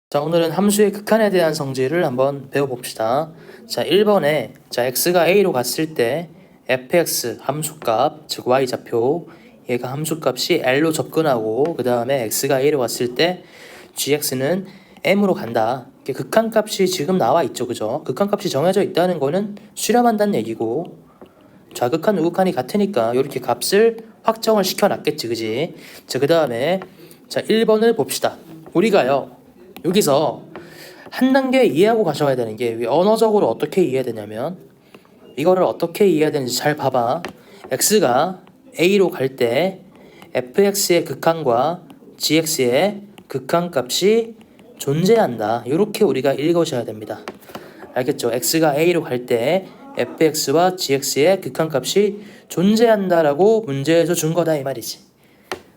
자, 오늘은 함수의 극한에 대한 성질을 한번 배워봅시다. 자, 1번에 x가 a로 갔을 때 fx 함수값, 즉 y좌표, 얘가 함수값이 l로 접근하고 그 다음에 x가 a로 갔을 때 gx는 m으로 간다. 이게 극한값이 지금 나와 있죠, 그죠? 극한값이 정해져 있다는 거는 수렴한다는 얘기고, 좌극한 우극한이 같으니까 이렇게 값을 확정을 시켜놨겠지, 그지? 자, 그 다음에 자 1번을 봅시다. 우리가요 여기서 한 단계 이해하고 가셔야 되는 게 언어적으로 어떻게 이해해야 되냐면, 이거를 어떻게 이해해야 되는지 잘 봐봐. x가 a로 갈 때 fx의 극한과 gx의 극한값이 존재한다. 이렇게 우리가 읽으셔야 됩니다. 알겠죠? x가 a로 갈 때 fx와 gx의 극한값이 존재한다라고 문제에서 준 거다 이 말이지.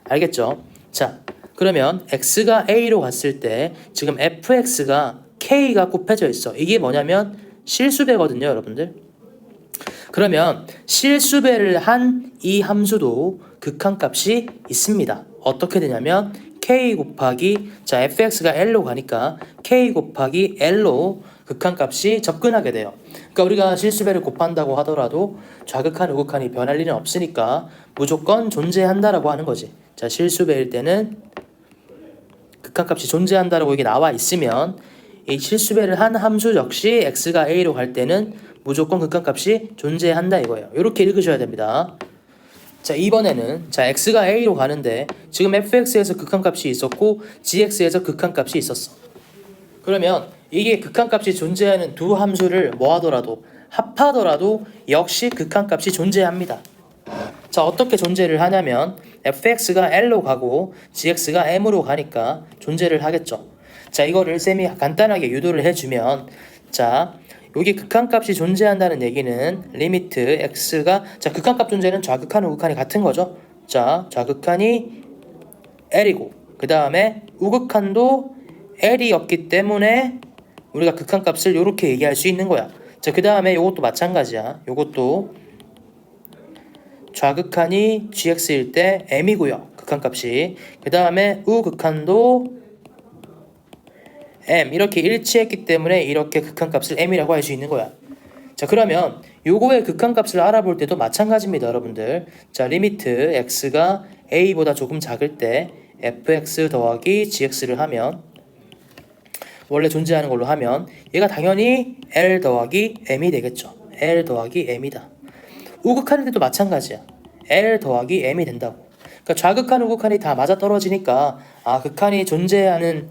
알겠죠? 자, 그러면 x가 a로 갔을 때 지금 fx가 k가 곱해져 있어. 이게 뭐냐면 실수배거든요, 여러분들. 그러면 실수배를 한 이 함수도 극한값이 있습니다. 어떻게 되냐면 k 곱하기 fx가 l로 가니까 k 곱하기 l로 극한값이 접근하게 돼요. 그러니까 우리가 실수배를 곱한다고 하더라도 좌극한 우극한이 변할 일은 없으니까 무조건 존재한다라고 하는 거지. 자, 실수배일 때는 극한값이 존재한다라고 이게 나와 있으면 이 실수배를 한 함수 역시 x가 a로 갈 때는 무조건 극한값이 존재한다 이거예요. 이렇게 읽으셔야 됩니다. 자, 이번에는 x가 a로 가는데 지금 fx에서 극한값이 있었고 gx에서 극한값이 있었어. 그러면 이게 극한값이 존재하는 두 함수를 뭐 하더라도 합하더라도 역시 극한값이 존재합니다. 자, 어떻게 존재를 하냐면 fx가 l로 가고 gx가 m으로 가니까 존재를 하겠죠. 자, 이거를 쌤이 간단하게 유도를 해주면, 자, 여기 극한값이 존재한다는 얘기는 리미트 x가, 자, 극한값 존재는 좌극한 우극한이 같은 거죠. 자, 좌극한이 l이고 그 다음에 우극한도 l이었기 때문에 우리가 극한값을 이렇게 얘기할 수 있는 거야. 자, 그 다음에 이것도 마찬가지야. 이것도 좌극한이 gx일 때 m이고요. 극한값이. 그 다음에 우극한도 m 이렇게 일치했기 때문에 이렇게 극한값을 m이라고 할 수 있는 거야. 자, 그러면 요거의 극한값을 알아볼 때도 마찬가지입니다, 여러분들. 자, 리미트 x가 a보다 조금 작을 때 fx 더하기 gx를 하면, 원래 존재하는 걸로 하면 얘가 당연히 l 더하기 m이 되겠죠. l 더하기 m이다. 우극한일 때도 마찬가지야. l 더하기 m이 된다고. 그러니까 좌극한 우극한이 다 맞아떨어지니까 극한이 존재하는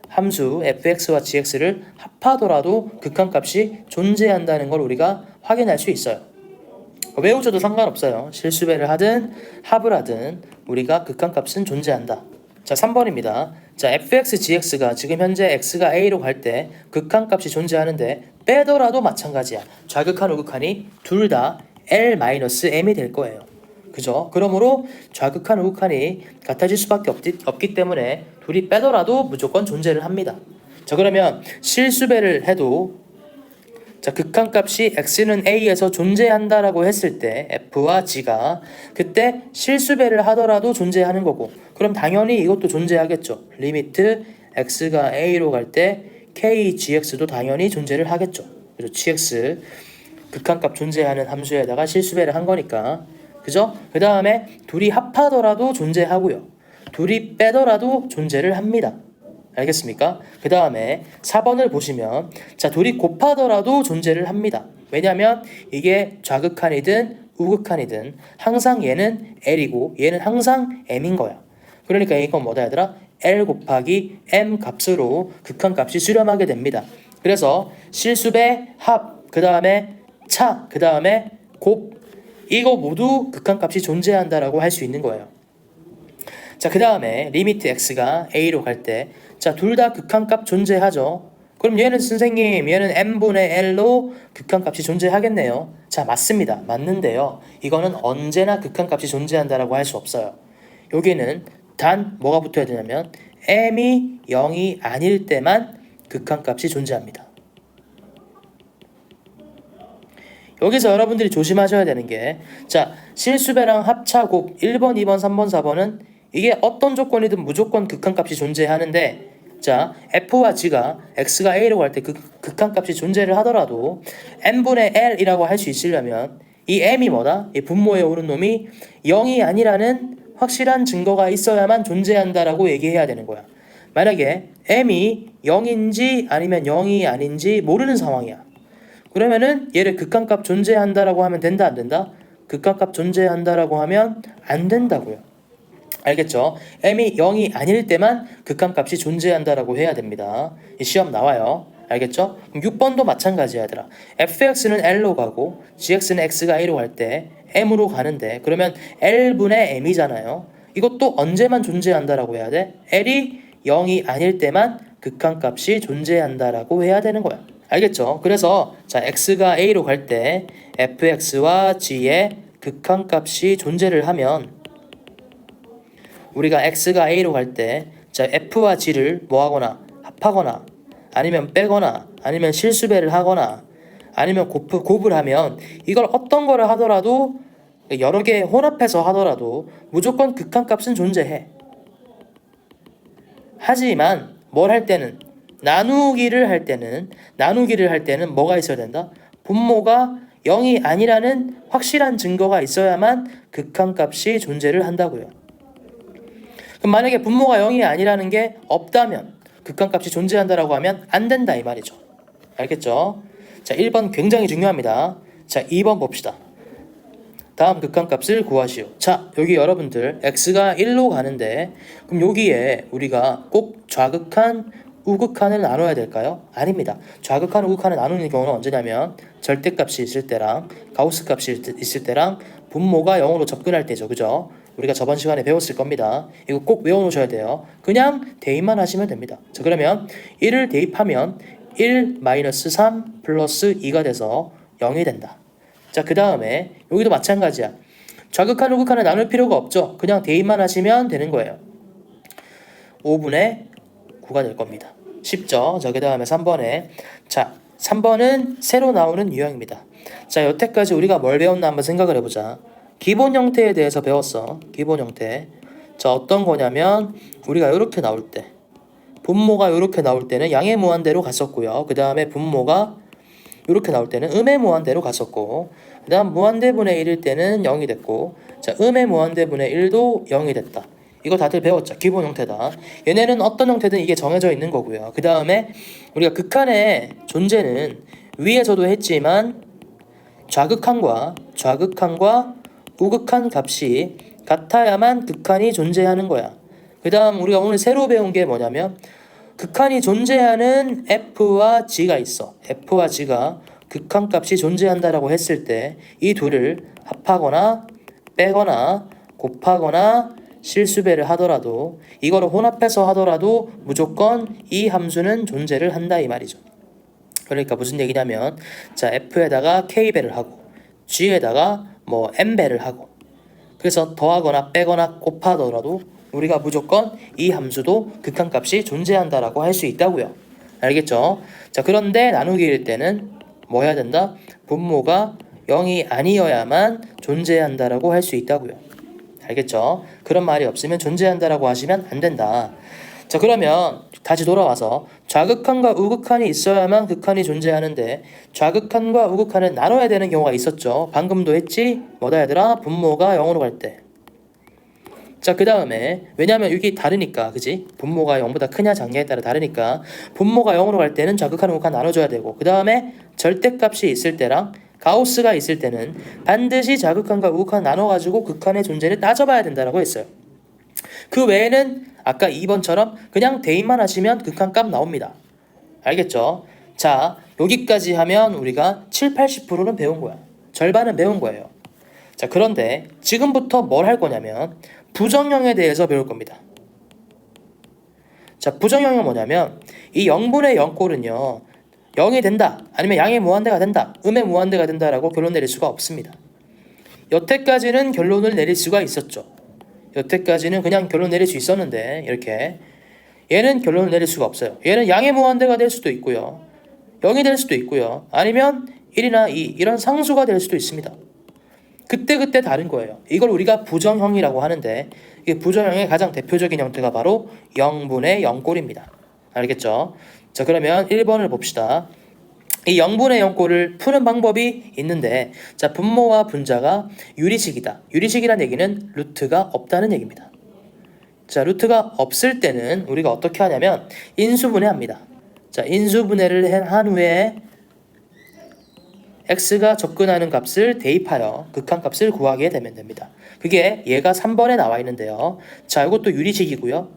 함수 fx와 gx를 합하더라도 극한값이 존재한다는 걸 우리가 확인할 수 있어요. 외우셔도 상관없어요. 실수배를 하든 합을 하든 우리가 극한값은 존재한다. 자, 3번입니다. 자, fx, gx가 지금 현재 x가 a로 갈 때 극한값이 존재하는데 빼더라도 마찬가지야. 좌극한 우극한이 둘 다 l-m이 될 거예요. 그죠? 그러므로 좌극한 우극한이 같아질 수밖에 없기 때문에 둘이 빼더라도 무조건 존재를 합니다. 자, 그러면 실수배를 해도, 자, 극한값이 x는 a에서 존재한다라고 했을 때 f와 g가 그때 실수배를 하더라도 존재하는 거고, 그럼 당연히 이것도 존재하겠죠. 리미트 x가 a로 갈 때 k gx도 당연히 존재를 하겠죠. 그래서 gx 극한값 존재하는 함수에다가 실수배를 한 거니까. 그죠? 그 다음에 둘이 합하더라도 존재하고요. 둘이 빼더라도 존재를 합니다. 알겠습니까? 그 다음에 4번을 보시면, 자, 둘이 곱하더라도 존재를 합니다. 왜냐면 이게 좌극한이든 우극한이든 항상 얘는 l이고 얘는 항상 m인 거야. 그러니까 이건 뭐다 얘들아? l 곱하기 m 값으로 극한값이 수렴하게 됩니다. 그래서 실수배 합, 그 다음에 차, 그 다음에 곱, 이거 모두 극한값이 존재한다라고 할 수 있는 거예요. 자, 그 다음에 리미트 x가 a로 갈 때, 자, 둘 다 극한값 존재하죠. 그럼 얘는 선생님, 얘는 m분의 l로 극한값이 존재하겠네요. 자, 맞습니다. 맞는데요, 이거는 언제나 극한값이 존재한다라고 할 수 없어요. 여기는 단 뭐가 붙어야 되냐면 m이 0이 아닐 때만 극한값이 존재합니다. 여기서 여러분들이 조심하셔야 되는 게, 자, 실수배랑 합차 곱 1번, 2번, 3번, 4번은 이게 어떤 조건이든 무조건 극한값이 존재하는데 자, f와 g가 x가 a로 갈 때 극한값이 존재를 하더라도 n분의 l이라고 할 수 있으려면 이 m이 뭐다? 이 분모에 오는 놈이 0이 아니라는 확실한 증거가 있어야만 존재한다라고 얘기해야 되는 거야. 만약에 m이 0인지 아니면 0이 아닌지 모르는 상황이야. 그러면은 얘를 극한값 존재한다라고 하면 된다, 안 된다? 극한값 존재한다라고 하면 안 된다고요. 알겠죠? m이 0이 아닐 때만 극한값이 존재한다라고 해야 됩니다. 이 시험 나와요. 알겠죠? 그럼 6번도 마찬가지야, 얘들아. fx는 l로 가고 gx는 x가 a로 갈 때 m으로 가는데 그러면 l분의 m이잖아요. 이것도 언제만 존재한다라고 해야 돼? l이 0이 아닐 때만 극한값이 존재한다라고 해야 되는 거야. 알겠죠? 그래서 자, x가 a로 갈 때 fx와 g의 극한값이 존재를 하면 우리가 x가 a로 갈 때 자, f와 g를 뭐 하거나 합하거나 아니면 빼거나 아니면 실수배를 하거나 아니면 곱을 하면 이걸 어떤 거를 하더라도 여러 개 혼합해서 하더라도 무조건 극한값은 존재해. 하지만 뭘 할 때는 나누기를 할 때는 뭐가 있어야 된다? 분모가 0이 아니라는 확실한 증거가 있어야만 극한값이 존재를 한다고요. 그럼 만약에 분모가 0이 아니라는 게 없다면 극한값이 존재한다라고 하면 안 된다 이 말이죠. 알겠죠? 자, 1번 굉장히 중요합니다. 자, 2번 봅시다. 다음 극한값을 구하시오. 자, 여기 여러분들 x가 1로 가는데 그럼 여기에 우리가 꼭 좌극한 우극한을 나눠야 될까요? 아닙니다. 좌극한 우극한을 나누는 경우는 언제냐면 절대값이 있을 때랑 가우스 값이 있을 때랑 분모가 0으로 접근할 때죠. 그죠? 우리가 저번 시간에 배웠을 겁니다. 이거 꼭 외워놓으셔야 돼요. 그냥 대입만 하시면 됩니다. 자, 그러면 1을 대입하면 1-3 플러스 2가 돼서 0이 된다. 자, 그 다음에 여기도 마찬가지야. 좌극한 우극한을 나눌 필요가 없죠. 그냥 대입만 하시면 되는 거예요. 5분의 9가 될 겁니다. 쉽죠? 자, 그 다음에 3번에 자, 3번은 새로 나오는 유형입니다. 자, 여태까지 우리가 뭘 배웠나 한번 생각을 해보자. 기본 형태에 대해서 배웠어. 기본 형태. 자, 어떤 거냐면 우리가 이렇게 나올 때 분모가 이렇게 나올 때는 양의 무한대로 갔었고요. 그 다음에 분모가 이렇게 나올 때는 음의 무한대로 갔었고 그 다음 무한대분의 1일 때는 0이 됐고 자, 음의 무한대분의 1도 0이 됐다. 이거 다들 배웠죠? 기본 형태다. 얘네는 어떤 형태든 이게 정해져 있는 거고요. 그 다음에 우리가 극한의 존재는 위에서도 했지만 좌극한과 우극한 값이 같아야만 극한이 존재하는 거야. 그 다음 우리가 오늘 새로 배운 게 뭐냐면 극한이 존재하는 f와 g가 있어. f와 g가 극한값이 존재한다라고 했을 때 이 둘을 합하거나 빼거나 곱하거나 실수배를 하더라도 이거를 혼합해서 하더라도 무조건 이 함수는 존재를 한다 이 말이죠. 그러니까 무슨 얘기냐면 자, f에다가 k배를 하고 g에다가 뭐 n배를 하고 그래서 더하거나 빼거나 곱하더라도 우리가 무조건 이 함수도 극한값이 존재한다라고 할 수 있다고요. 알겠죠? 자, 그런데 나누기일 때는 뭐 해야 된다? 분모가 0이 아니어야만 존재한다라고 할 수 있다고요. 알겠죠? 그런 말이 없으면 존재한다라고 하시면 안 된다. 자, 그러면 다시 돌아와서 좌극한과 우극한이 있어야만 극한이 존재하는데 좌극한과 우극한을 나눠야 되는 경우가 있었죠. 방금도 했지? 뭐다 얘들아? 분모가 0으로 갈 때. 자, 그 다음에 왜냐하면 이게 다르니까 그지? 분모가 0보다 크냐 작냐에 따라 다르니까 분모가 0으로 갈 때는 좌극한 우극한 나눠줘야 되고 그 다음에 절대값이 있을 때랑 가우스가 있을 때는 반드시 좌극한과 우극한 나눠가지고 극한의 존재를 따져봐야 된다고 했어요. 그 외에는 아까 2번처럼 그냥 대입만 하시면 극한값 나옵니다. 알겠죠? 자, 여기까지 하면 우리가 70-80%는 배운 거야. 절반은 배운 거예요. 자, 그런데 지금부터 뭘 할 거냐면 부정형에 대해서 배울 겁니다. 자, 부정형은 뭐냐면 이 0분의 0꼴은요 0이 된다 아니면 양의 무한대가 된다 음의 무한대가 된다라고 결론 내릴 수가 없습니다. 여태까지는 결론을 내릴 수가 있었죠. 여태까지는 그냥 결론 내릴 수 있었는데 이렇게 얘는 결론을 내릴 수가 없어요. 얘는 양의 무한대가 될 수도 있고요 0이 될 수도 있고요 아니면 1이나 2 이런 상수가 될 수도 있습니다. 그때 다른 거예요. 이걸 우리가 부정형이라고 하는데 이 부정형의 가장 대표적인 형태가 바로 0분의 0꼴입니다. 알겠죠? 자, 그러면 1번을 봅시다. 이 0분의 0꼴을 푸는 방법이 있는데, 자, 분모와 분자가 유리식이다. 유리식이란 얘기는 루트가 없다는 얘기입니다. 자, 루트가 없을 때는 우리가 어떻게 하냐면 인수분해합니다. 자, 인수분해를 한 후에 x가 접근하는 값을 대입하여 극한값을 구하게 되면 됩니다. 그게 얘가 3번에 나와 있는데요. 자, 이것도 유리식이고요.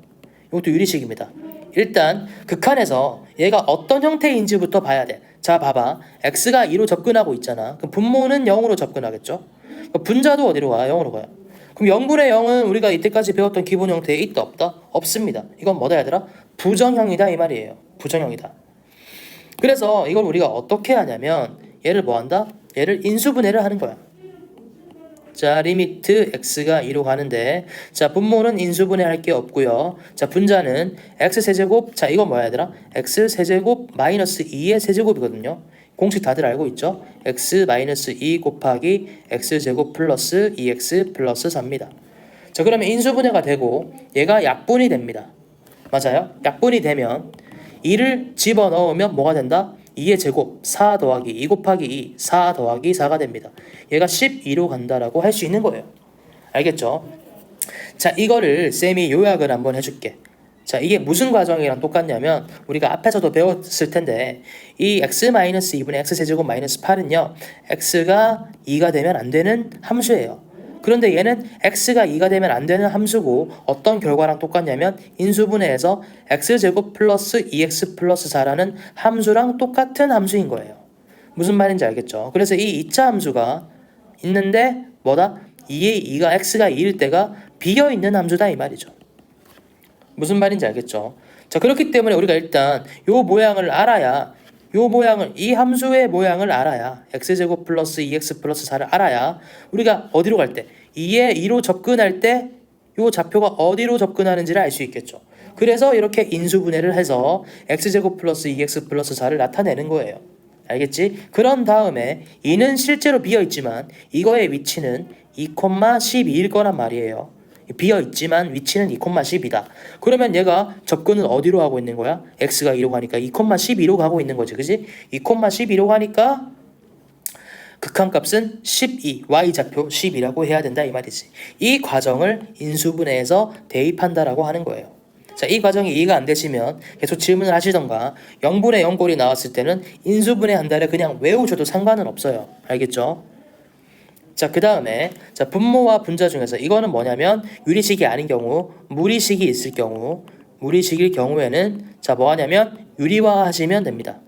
이것도 유리식입니다. 일단 극한에서 얘가 어떤 형태인지부터 봐야 돼. 자, 봐봐. x가 2로 접근하고 있잖아. 그럼 분모는 0으로 접근하겠죠. 분자도 어디로 가? 0으로 가요. 그럼 0분의 0은 우리가 이때까지 배웠던 기본 형태에 있다 없다? 없습니다. 이건 뭐다 얘들아? 부정형이다 이 말이에요. 부정형이다. 그래서 이걸 우리가 어떻게 하냐면 얘를 뭐 한다? 얘를 인수분해를 하는 거야. 자, 리미트 x가 2로 가는데, 자, 분모는 인수분해 할 게 없고요. 자, 분자는 x세제곱, 자, 이건 뭐야 얘들아? x세제곱 마이너스 2의 세제곱이거든요. 공식 다들 알고 있죠? x 마이너스 2 곱하기 x제곱 플러스 2x 플러스 4입니다. 자, 그러면 인수분해가 되고 얘가 약분이 됩니다. 맞아요? 약분이 되면 2를 집어넣으면 뭐가 된다? 2의 제곱 4 더하기 2 곱하기 2 4 더하기 4가 됩니다. 얘가 12로 간다라고 할 수 있는 거예요. 알겠죠? 자, 이거를 쌤이 요약을 한번 해줄게. 자, 이게 무슨 과정이랑 똑같냐면 우리가 앞에서도 배웠을 텐데 이 x-2분의 x세제곱 마이너스 8은요 x가 2가 되면 안 되는 함수예요. 그런데 얘는 x가 2가 되면 안 되는 함수고 어떤 결과랑 똑같냐면 인수분해에서 x제곱 플러스 2x 플러스 4라는 함수랑 똑같은 함수인 거예요. 무슨 말인지 알겠죠? 그래서 이 2차 함수가 있는데 뭐다? 2의 2가 x가 2일 때가 비어있는 함수다 이 말이죠. 무슨 말인지 알겠죠? 자, 그렇기 때문에 우리가 일단 요 모양을 알아야 이 함수의 모양을 알아야 x제곱 플러스 2x 플러스 4를 알아야 우리가 어디로 갈 때 2에 2로 접근할 때 요 좌표가 어디로 접근하는지를 알 수 있겠죠. 그래서 이렇게 인수분해를 해서 x제곱 플러스 2x 플러스 4를 나타내는 거예요. 알겠지? 그런 다음에 2는 실제로 비어있지만 이거의 위치는 2,12일 거란 말이에요. 비어있지만 위치는 2,10이다. 그러면 얘가 접근은 어디로 하고 있는 거야? x가 2로 가니까 2,12로 가고 있는 거지. 그지? 2,12로 가니까 극한값은 12, y좌표 10이라고 해야 된다 이 말이지. 이 과정을 인수분해해서 대입한다라고 하는 거예요. 자, 이 과정이 이해가 안 되시면 계속 질문을 하시던가 0분의 0꼴이 나왔을 때는 인수분해 한다를 그냥 외우셔도 상관은 없어요. 알겠죠? 자, 그 다음에 자, 분모와 분자 중에서 이거는 뭐냐면 유리식이 아닌 경우, 무리식이 있을 경우, 무리식일 경우에는 자, 뭐 하냐면 유리화 하시면 됩니다.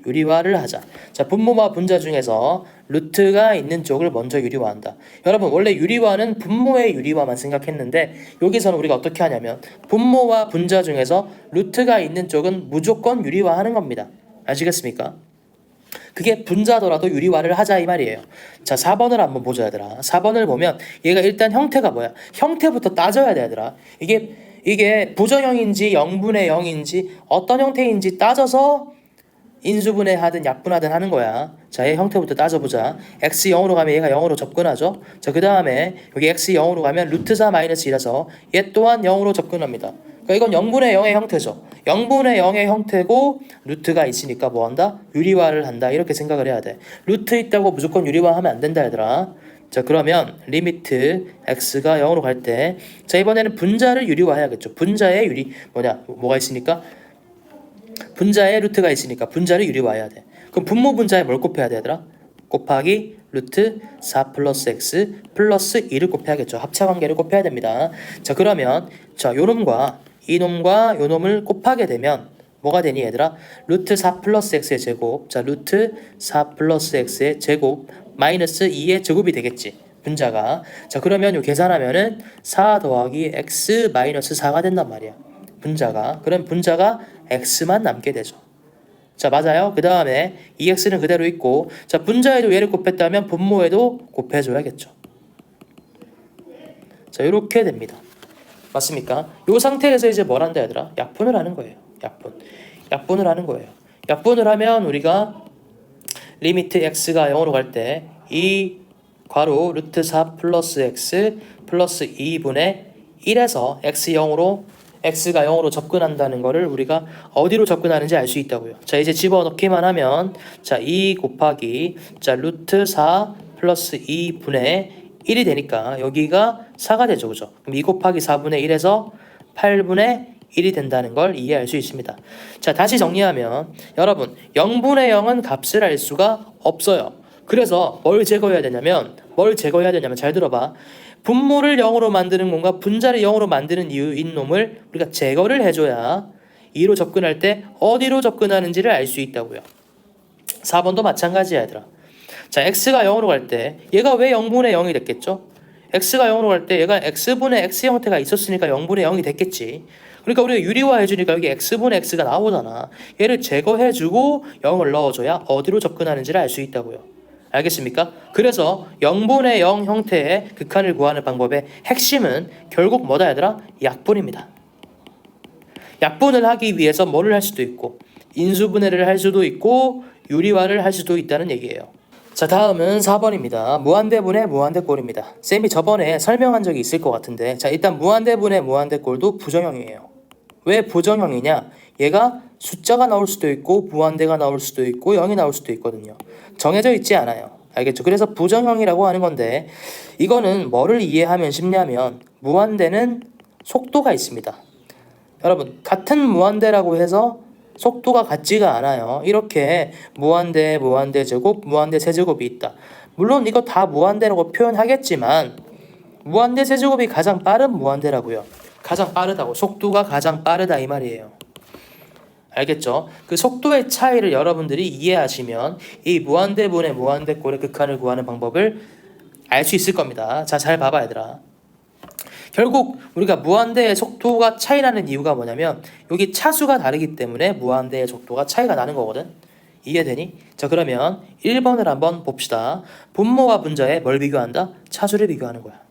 유리화를 하자. 자, 분모와 분자 중에서 루트가 있는 쪽을 먼저 유리화한다. 여러분, 원래 유리화는 분모의 유리화만 생각했는데 여기서는 우리가 어떻게 하냐면 분모와 분자 중에서 루트가 있는 쪽은 무조건 유리화하는 겁니다. 아시겠습니까? 그게 분자더라도 유리화를 하자 이 말이에요. 자, 4번을 한번 보자 얘들아. 4번을 보면 얘가 일단 형태가 뭐야? 형태부터 따져야 돼 얘들아. 이게 부정형인지 0분의 0인지 어떤 형태인지 따져서 인수분해 하든 약분하든 하는 거야. 자, 얘 형태부터 따져보자. x 0으로 가면 얘가 0으로 접근하죠. 자, 그 다음에 여기 x 0으로 가면 루트 4 마이너스 1이라서 얘 또한 0으로 접근합니다. 그러니까 이건 0분의 0의 형태죠. 0분의 0의 형태고 루트가 있으니까 뭐 한다? 유리화를 한다. 이렇게 생각을 해야 돼. 루트 있다고 무조건 유리화하면 안 된다 얘들아. 자, 그러면 리미트 x가 0으로 갈 때 자, 이번에는 분자를 유리화해야겠죠. 분자의 뭐가 있으니까? 분자에 루트가 있으니까 분자를 유리화해야 돼. 그럼 분모 분자에 뭘 곱해야 되더라? 곱하기 루트 4 플러스 x 플러스 2를 곱해야겠죠. 합차관계를 곱해야 됩니다. 자, 그러면 자, 요놈과 이놈과 요놈을 곱하게 되면 뭐가 되니 얘들아? 루트 4 플러스 x의 제곱. 자, 루트 4 플러스 x의 제곱 마이너스 2의 제곱이 되겠지. 분자가. 자, 그러면 요 계산하면은 4 더하기 x 마이너스 4가 된단 말이야. 분자가. 그럼 분자가 x만 남게 되죠. 자, 맞아요. 그 다음에 2x는 그대로 있고 자, 분자에도 얘를 곱했다면 분모에도 곱해줘야겠죠. 자, 이렇게 됩니다. 맞습니까? 이 상태에서 이제 뭘 한다 얘들아? 약분을 하는 거예요. 약분을 하는 거예요. 약분을 하면 우리가 리미트 x가 0으로 갈 때 이 괄호 루트 4 플러스 x 플러스 2분의 1에서 x 0으로 x가 0으로 접근한다는 거를 우리가 어디로 접근하는지 알 수 있다고요. 자, 이제 집어넣기만 하면 자, 2 곱하기 자, 루트 4 플러스 2분의 1이 되니까 여기가 4가 되죠. 그죠? 그럼 2 곱하기 4분의 1에서 8분의 1이 된다는 걸 이해할 수 있습니다. 자, 다시 정리하면 여러분 0분의 0은 값을 알 수가 없어요. 그래서 뭘 제거해야 되냐면 잘 들어봐. 분모를 0으로 만드는 놈과 분자를 0으로 만드는 이유인 놈을 우리가 제거를 해줘야 2로 접근할 때 어디로 접근하는지를 알 수 있다고요. 4번도 마찬가지야 얘들아. 자, x가 0으로 갈 때 얘가 왜 0분의 0이 됐겠죠? x가 0으로 갈 때 얘가 x분의 x 형태가 있었으니까 0분의 0이 됐겠지. 그러니까 우리가 유리화 해주니까 여기 x분의 x가 나오잖아. 얘를 제거해주고 0을 넣어줘야 어디로 접근하는지를 알 수 있다고요. 알겠습니까? 그래서 0분의 0 형태의 극한을 구하는 방법의 핵심은 결국 뭐다 얘들아? 약분입니다. 약분을 하기 위해서 뭐를 할 수도 있고 인수분해를 할 수도 있고 유리화를 할 수도 있다는 얘기예요. 자, 다음은 4번입니다. 무한대분의 무한대꼴입니다. 쌤이 저번에 설명한 적이 있을 것 같은데 자, 일단 무한대분의 무한대꼴도 부정형이에요. 왜 부정형이냐? 얘가 숫자가 나올 수도 있고 무한대가 나올 수도 있고 0이 나올 수도 있거든요. 정해져 있지 않아요. 알겠죠? 그래서 부정형이라고 하는 건데 이거는 뭐를 이해하면 쉽냐면 무한대는 속도가 있습니다. 여러분 같은 무한대라고 해서 속도가 같지가 않아요. 이렇게 무한대, 무한대 제곱, 무한대 세제곱이 있다. 물론 이거 다 무한대라고 표현하겠지만 무한대 세제곱이 가장 빠른 무한대라고요. 가장 빠르다고. 속도가 가장 빠르다 이 말이에요. 알겠죠? 그 속도의 차이를 여러분들이 이해하시면 이 무한대분의 무한대꼴의 극한을 구하는 방법을 알 수 있을 겁니다. 자, 잘 봐봐 얘들아. 결국 우리가 무한대의 속도가 차이 나는 이유가 뭐냐면 여기 차수가 다르기 때문에 무한대의 속도가 차이가 나는 거거든. 이해되니? 자, 그러면 1번을 한번 봅시다. 분모와 분자에 뭘 비교한다? 차수를 비교하는 거야.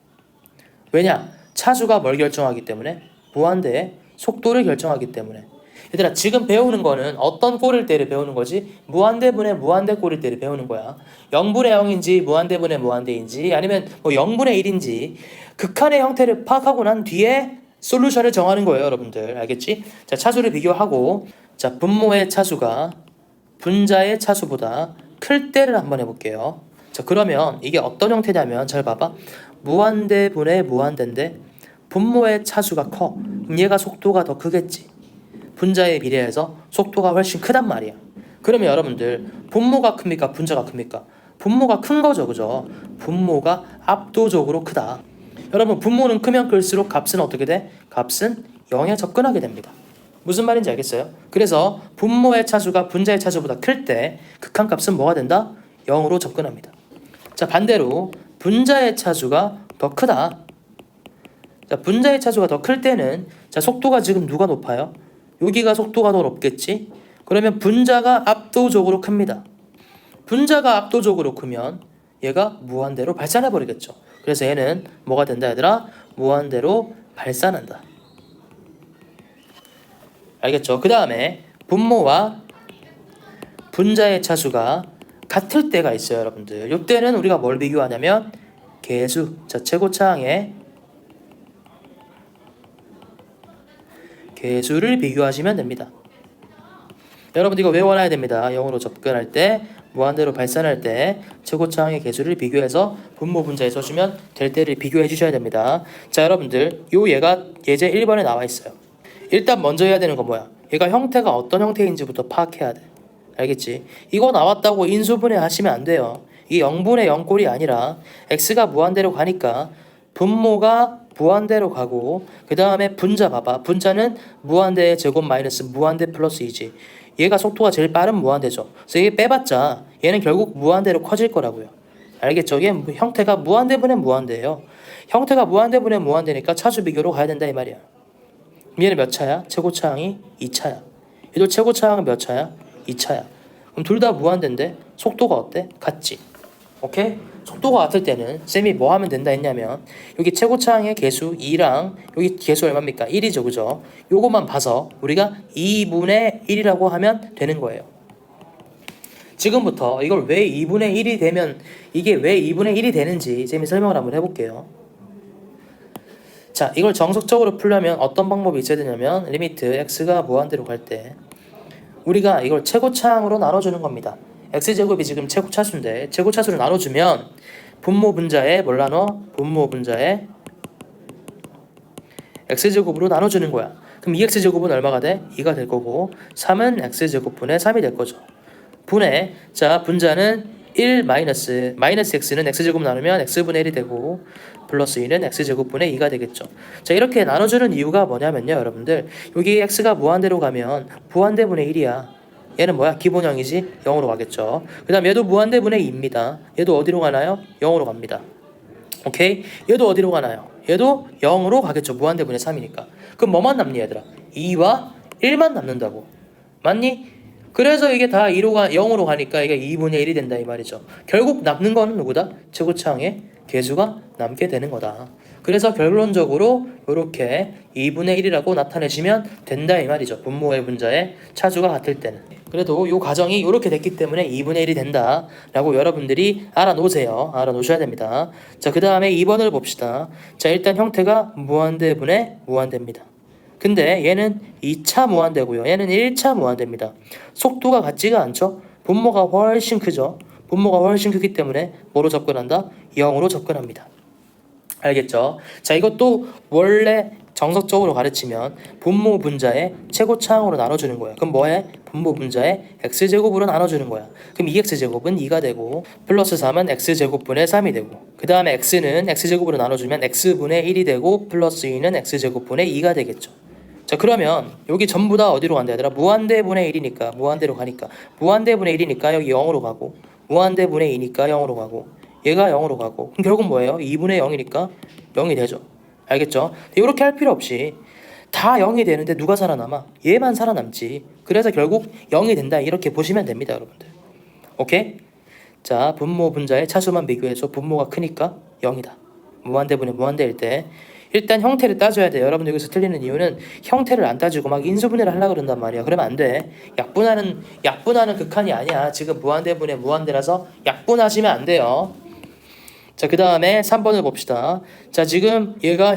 왜냐? 차수가 뭘 결정하기 때문에? 무한대의 속도를 결정하기 때문에. 얘들아 지금 배우는 거는 어떤 꼴일 때를 배우는 거지? 무한대분의 무한대꼴일 때를 배우는 거야. 0분의 0인지 무한대분의 무한대인지 아니면 뭐 0분의 1인지 극한의 형태를 파악하고 난 뒤에 솔루션을 정하는 거예요 여러분들. 알겠지? 자, 차수를 비교하고 자, 분모의 차수가 분자의 차수보다 클 때를 한번 해볼게요. 자, 그러면 이게 어떤 형태냐면 잘 봐봐. 무한대분의 무한대인데 분모의 차수가 커. 그럼 얘가 속도가 더 크겠지. 분자에 비례해서 속도가 훨씬 크단 말이야. 그러면 여러분들 분모가 큽니까? 분자가 큽니까? 분모가 큰 거죠. 그죠? 분모가 압도적으로 크다. 여러분 분모는 크면 클수록 값은 어떻게 돼? 값은 0에 접근하게 됩니다. 무슨 말인지 알겠어요? 그래서 분모의 차수가 분자의 차수보다 클 때 극한값은 뭐가 된다? 0으로 접근합니다. 자, 반대로 분자의 차수가 더 크다. 자, 분자의 차수가 더 클 때는 자, 속도가 지금 누가 높아요? 여기가 속도가 더 높겠지? 그러면 분자가 압도적으로 큽니다. 분자가 압도적으로 크면 얘가 무한대로 발산해 버리겠죠. 그래서 얘는 뭐가 된다 얘들아? 무한대로 발산한다. 알겠죠? 그 다음에 분모와 분자의 차수가 같을 때가 있어요 여러분들. 이때는 우리가 뭘 비교하냐면 계수, 자, 최고차항의 계수를 비교하시면 됩니다. 여러분 이거 외워놔야 됩니다. 0으로 접근할 때 무한대로 발산할 때 최고차항의 계수를 비교해서 분모 분자에 써주면 될 때를 비교해 주셔야 됩니다. 자, 여러분들 요 얘가 예제 1번에 나와 있어요. 일단 먼저 해야 되는 건 뭐야? 얘가 형태가 어떤 형태인지부터 파악해야 돼. 알겠지? 이거 나왔다고 인수분해 하시면 안 돼요. 이게 0분의 0꼴이 아니라 x가 무한대로 가니까 분모가 무한대로 가고 그 다음에 분자 봐봐. 분자는 무한대의 제곱 마이너스 무한대 플러스 2지. 얘가 속도가 제일 빠른 무한대죠. 그래서 얘 빼봤자 얘는 결국 무한대로 커질 거라고요. 알겠죠? 얘 형태가 무한대분의 무한대예요. 형태가 무한대분의 무한대니까 차수 비교로 가야 된다 이 말이야. 얘는 몇 차야? 최고차항이 2차야. 얘도 최고차항은 몇 차야? 2차야. 그럼 둘 다 무한대인데 속도가 어때? 같지? 오케이? 속도가 같을 때는 쌤이 뭐 하면 된다 했냐면 여기 최고차항의 계수 2랑 여기 계수 얼마입니까? 1이죠. 그죠? 요거만 봐서 우리가 2분의 1이라고 하면 되는 거예요. 지금부터 이걸 왜 2분의 1이 되면 이게 왜 2분의 1이 되는지 쌤이 설명을 한번 해볼게요. 자, 이걸 정석적으로 풀려면 어떤 방법이 있어야 되냐면 리미트 x가 무한대로 갈 때 우리가 이걸 최고차항으로 나눠주는 겁니다. x제곱이 지금 최고차수인데 최고차수를 나눠주면 분모 분자에 뭘 나눠? 분모 분자에 x제곱으로 나눠주는 거야. 그럼 2x제곱은 얼마가 돼? 2가 될 거고 3은 x제곱분의 3이 될 거죠. 분의 자 분자는 1 마이너스 x는 x제곱 나누면 x분의 1이 되고 플러스 2는 x제곱분의 2가 되겠죠. 자 이렇게 나눠주는 이유가 뭐냐면요 여러분들 여기 x가 무한대로 가면 무한대분의 1이야. 얘는 뭐야? 기본형이지 0으로 가겠죠. 그 다음 얘도 무한대분의 2입니다. 얘도 어디로 가나요? 0으로 갑니다. 오케이? 얘도 어디로 가나요? 얘도 0으로 가겠죠. 무한대분의 3이니까. 그럼 뭐만 남니 얘들아? 2와 1만 남는다고. 맞니? 그래서 이게 다 0으로 가니까 이게 2분의 1이 된다 이 말이죠. 결국 남는 거는 누구다? 최고차항의 개수가 남게 되는 거다. 그래서 결론적으로 이렇게 2분의 1이라고 나타내시면 된다 이 말이죠. 분모의 분자의 차수가 같을 때는. 그래도 이 과정이 이렇게 됐기 때문에 2분의 1이 된다 라고 여러분들이 알아놓으세요. 알아놓으셔야 됩니다. 자, 그 다음에 2번을 봅시다. 자, 일단 형태가 무한대분의 무한대입니다. 근데 얘는 2차 무한대고요. 얘는 1차 무한대입니다. 속도가 같지가 않죠. 분모가 훨씬 크죠. 분모가 훨씬 크기 때문에 뭐로 접근한다? 0으로 접근합니다. 알겠죠? 자, 이것도 원래 정석적으로 가르치면 분모 분자의 최고차항으로 나눠주는 거야. 그럼 뭐해? 분모 분자의 x제곱으로 나눠주는 거야. 그럼 2x제곱은 2가 되고 플러스 3은 x제곱분의 3이 되고 그 다음에 x는 x제곱으로 나눠주면 x분의 1이 되고 플러스 2는 x제곱분의 2가 되겠죠. 자 그러면 여기 전부 다 어디로 간다 얘들아? 무한대분의 1이니까 무한대로 가니까 무한대분의 1이니까 여기 0으로 가고 무한대분의 2니까 0으로 가고 얘가 0으로 가고 그럼 결국 뭐예요? 2분의 0이니까 0이 되죠. 알겠죠? 이렇게 할 필요 없이 다 0이 되는데 누가 살아남아? 얘만 살아남지. 그래서 결국 0이 된다 이렇게 보시면 됩니다 여러분들. 오케이? 자 분모 분자의 차수만 비교해서 분모가 크니까 0이다. 무한대분의 무한대일 때 일단 형태를 따져야 돼요. 여러분들 여기서 틀리는 이유는 형태를 안 따지고 막 인수분해를 하려고 그런단 말이야. 그러면 안 돼. 약분하는 극한이 아니야. 지금 무한대분의 무한대라서 약분하시면 안 돼요. 자, 그 다음에 3번을 봅시다. 자, 지금 얘가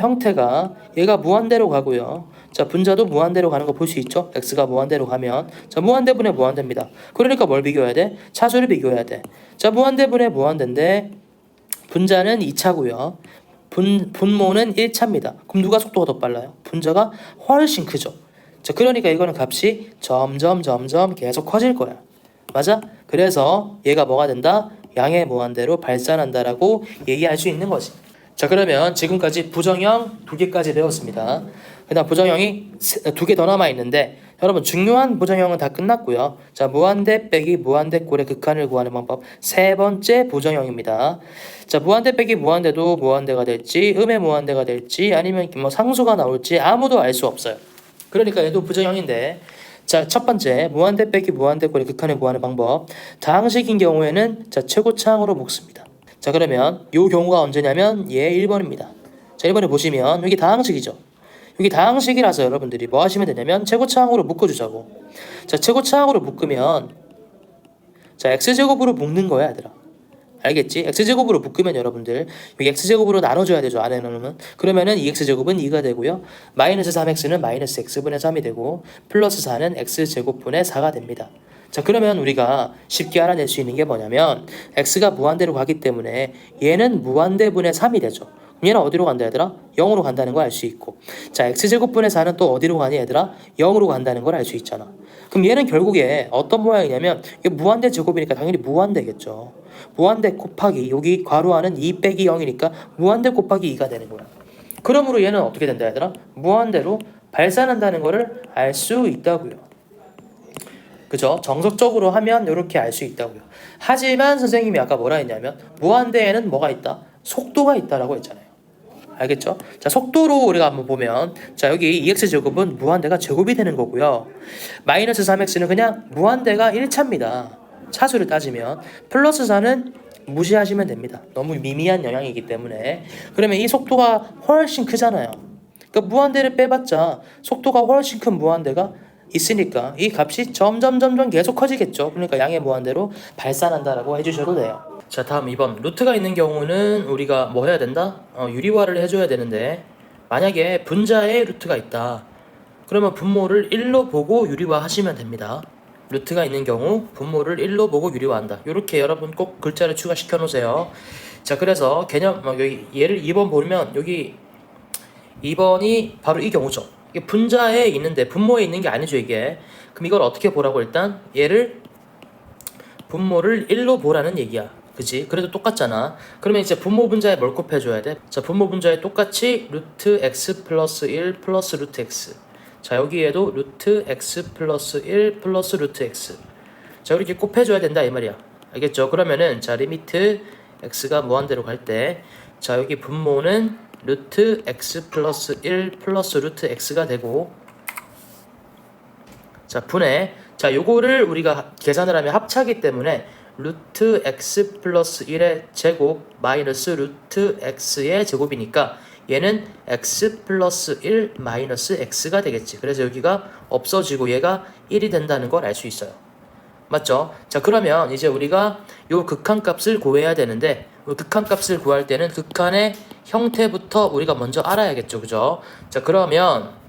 무한대로 가고요. 자, 분자도 무한대로 가는 거 볼 수 있죠? x가 무한대로 가면 자, 무한대분의 무한대입니다. 그러니까 뭘 비교해야 돼? 차수를 비교해야 돼. 자, 무한대분의 무한대인데 분자는 2차고요. 분모는 1차입니다. 그럼 누가 속도가 더 빨라요? 분자가 훨씬 크죠. 자, 그러니까 이거는 값이 점점 계속 커질 거야. 맞아? 그래서 얘가 뭐가 된다? 양의 무한대로 발산한다라고 얘기할 수 있는 거지. 자, 그러면 지금까지 부정형 2개까지 배웠습니다. 그다음 부정형이 2개 더 남아 있는데 여러분 중요한 부정형은 다 끝났고요. 자, 무한대 빼기 무한대 꼴의 극한을 구하는 방법 세 번째 부정형입니다. 자, 무한대 빼기 무한대도 무한대가 될지 음의 무한대가 될지 아니면 뭐 상수가 나올지 아무도 알 수 없어요. 그러니까 얘도 부정형인데 자, 첫 번째 무한대 빼기 무한대 꼴의 극한을 구하는 방법 다항식인 경우에는 자 최고차항으로 묶습니다. 자, 그러면 요 경우가 언제냐면 얘 1번입니다. 자, 1번에 보시면 여기 다항식이죠. 여기 다항식이라서 여러분들이 뭐 하시면 되냐면 최고차항으로 묶어주자고. 자, 최고차항으로 묶으면 자 x제곱으로 묶는 거야 얘들아. 알겠지? x제곱으로 묶으면 여러분들 여기 x제곱으로 나눠줘야 되죠. 안에 나누면 그러면은 2x제곱은 2가 되고요. 마이너스 3x는 마이너스 x분의 3이 되고 플러스 4는 x제곱분의 4가 됩니다. 자, 그러면 우리가 쉽게 알아낼 수 있는 게 뭐냐면 x가 무한대로 가기 때문에 얘는 무한대분의 3이 되죠. 얘는 어디로 간다 얘들아? 0으로 간다는 걸 알 수 있고 자 x제곱분의 4는 또 어디로 가니 얘들아? 0으로 간다는 걸 알 수 있잖아. 그럼 얘는 결국에 어떤 모양이냐면 이게 무한대 제곱이니까 당연히 무한대겠죠. 무한대 곱하기 여기 괄호 안은 2 빼기 0이니까 무한대 곱하기 2가 되는 거야. 그러므로 얘는 어떻게 된다 얘들아? 무한대로 발산한다는 거를 알 수 있다고요. 그죠? 정석적으로 하면 이렇게 알 수 있다고요. 하지만 선생님이 아까 뭐라 했냐면 무한대에는 뭐가 있다? 속도가 있다라고 했잖아요. 알겠죠? 자, 속도로 우리가 한번 보면 자 여기 2x제곱은 무한대가 제곱이 되는 거고요. 마이너스 3x는 그냥 무한대가 1차입니다. 차수를 따지면 플러스 4는 무시하시면 됩니다. 너무 미미한 영향이기 때문에 그러면 이 속도가 훨씬 크잖아요. 그러니까 무한대를 빼봤자 속도가 훨씬 큰 무한대가 있으니까 이 값이 점점 계속 커지겠죠. 그러니까 양의 무한대로 발산한다라고 해주셔도 돼요. 자, 다음 2번 루트가 있는 경우는 우리가 뭐 해야 된다? 유리화를 해줘야 되는데 만약에 분자에 루트가 있다. 그러면 분모를 1로 보고 유리화하시면 됩니다. 루트가 있는 경우 분모를 1로 보고 유리화한다. 이렇게 여러분 꼭 글자를 추가시켜 놓으세요. 자, 그래서 개념 여기 예를 2번 보면 여기 2번이 바로 이 경우죠. 이게 분자에 있는데 분모에 있는 게 아니죠, 이게. 그럼 이걸 어떻게 보라고? 일단 얘를 분모를 1로 보라는 얘기야. 그지? 그래도 똑같잖아. 그러면 이제 분모 분자에 뭘 곱해줘야 돼? 자, 분모 분자에 똑같이 루트 x 플러스 1 플러스 루트 x. 자, 여기에도 루트 x 플러스 1 플러스 루트 x. 자, 이렇게 곱해줘야 된다 이 말이야. 알겠죠? 그러면은 자, 리미트 x가 무한대로 갈 때 자, 여기 분모는 루트 x 플러스 1 플러스 루트 x가 되고, 자, 분해. 자, 요거를 우리가 계산을 하면 합차기 때문에 루트 x 플러스 1의 제곱 마이너스 루트 x의 제곱이니까 얘는 x 플러스 1 마이너스 x가 되겠지. 그래서 여기가 없어지고 얘가 1이 된다는 걸 알 수 있어요. 맞죠? 자, 그러면 이제 우리가 요 극한값을 구해야 되는데, 극한값을 구할 때는 극한의 형태부터 우리가 먼저 알아야겠죠. 그죠? 자, 그러면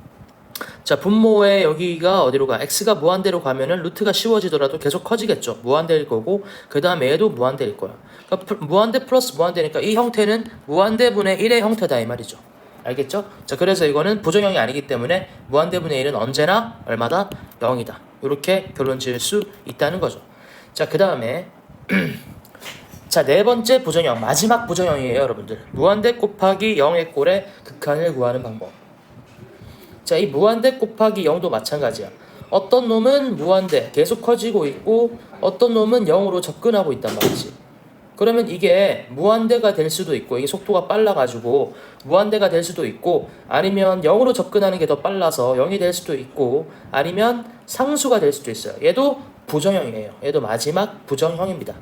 자, 분모에 여기가 어디로 가? x가 무한대로 가면은 루트가 씌워지더라도 계속 커지겠죠. 무한대일 거고, 그 다음에 얘도 무한대일 거야. 그러니까 무한대 플러스 무한대니까 이 형태는 무한대분의 1의 형태다 이 말이죠. 알겠죠? 자, 그래서 이거는 부정형이 아니기 때문에 무한대분의 1은 언제나 얼마다? 0이다. 이렇게 결론 지을 수 있다는 거죠. 자, 그 다음에 자, 네 번째 부정형, 마지막 부정형이에요, 여러분들. 무한대 곱하기 0의 꼴의 극한을 구하는 방법. 자, 이 무한대 곱하기 0도 마찬가지야. 어떤 놈은 무한대 계속 커지고 있고 어떤 놈은 0으로 접근하고 있단 말이지. 그러면 이게 무한대가 될 수도 있고, 이게 속도가 빨라가지고 무한대가 될 수도 있고, 아니면 0으로 접근하는 게 더 빨라서 0이 될 수도 있고, 아니면 상수가 될 수도 있어요. 얘도 부정형이에요. 얘도 마지막 부정형입니다.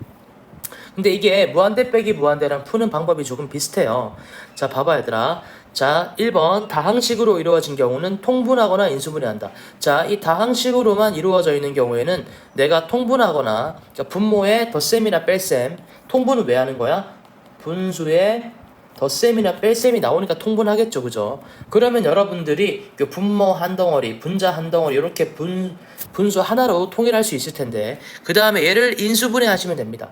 근데 이게 무한대 빼기 무한대랑 푸는 방법이 조금 비슷해요. 자, 봐봐 얘들아. 자, 1번 다항식으로 이루어진 경우는 통분하거나 인수분해한다. 자, 이 다항식으로만 이루어져 있는 경우에는 내가 통분하거나, 그러니까 분모에 덧셈이나 뺄셈. 통분은 왜 하는 거야? 분수에 덧셈이나 뺄셈이 나오니까 통분하겠죠, 그죠? 그러면 여러분들이 그 분모 한 덩어리, 분자 한 덩어리 이렇게 분수 하나로 통일할 수 있을 텐데, 그 다음에 얘를 인수분해 하시면 됩니다.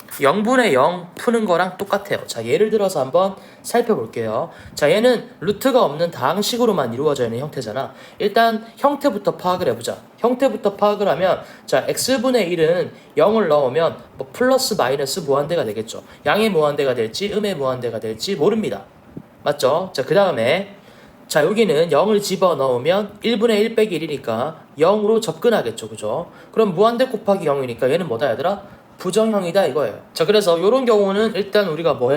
0분의 0 푸는 거랑 똑같아요. 자, 예를 들어서 한번 살펴볼게요. 자, 얘는 루트가 없는 다항식으로만 이루어져 있는 형태잖아. 일단 형태부터 파악을 해보자. 형태부터 파악을 하면, 자, x분의 1은 0을 넣으면 뭐 플러스 마이너스 무한대가 되겠죠. 양의 무한대가 될지 음의 무한대가 될지 모릅니다. 맞죠? 자, 그 다음에 자, 여기는 0을 집어넣으면 1분의 1 빼기 1이니까 0으로 접근하겠죠. 그죠? 그럼 무한대 곱하기 0이니까 얘는 뭐다 얘들아? 부정형이다 이거예요. 자, 그래서 이런 경우는 일단 우리가 뭐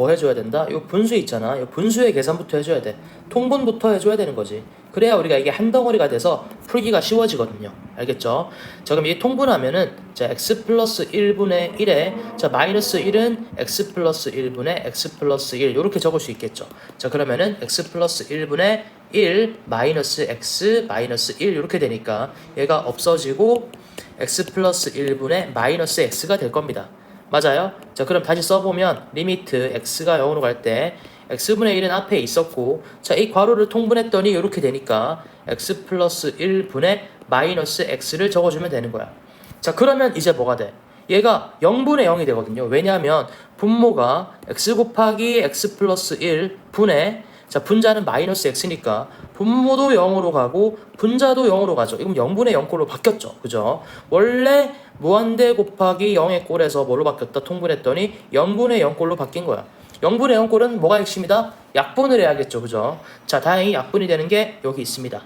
해줘야 된다? 이 분수 있잖아. 이 분수의 계산부터 해줘야 돼. 통분부터 해줘야 되는 거지. 그래야 우리가 이게 한 덩어리가 돼서 풀기가 쉬워지거든요. 알겠죠? 자, 그럼 이 통분하면은 자, x 플러스 1분의 1에 자, 마이너스 1은 x 플러스 1분의 x 플러스 1 이렇게 적을 수 있겠죠. 자, 그러면은 x 플러스 1분의 1 마이너스 x 마이너스 1 이렇게 되니까 얘가 없어지고 x 플러스 1분의 마이너스 x가 될 겁니다. 맞아요? 자, 그럼 다시 써보면 리미트 x가 0으로 갈 때 x분의 1은 앞에 있었고, 자, 이 괄호를 통분했더니 이렇게 되니까 x 플러스 1분의 마이너스 x를 적어주면 되는 거야. 자, 그러면 이제 뭐가 돼? 얘가 0분의 0이 되거든요. 왜냐하면 분모가 x 곱하기 x 플러스 1 분의, 자, 분자는 마이너스 x니까 분모도 0으로 가고 분자도 0으로 가죠. 이건 0분의 0꼴로 바뀌었죠. 그죠? 원래 무한대 곱하기 0의 꼴에서 뭘로 바뀌었다? 통분했더니 0분의 0꼴로 바뀐 거야. 0분의 0꼴은 뭐가 핵심이다? 약분을 해야겠죠. 그죠? 자, 다행히 약분이 되는 게 여기 있습니다.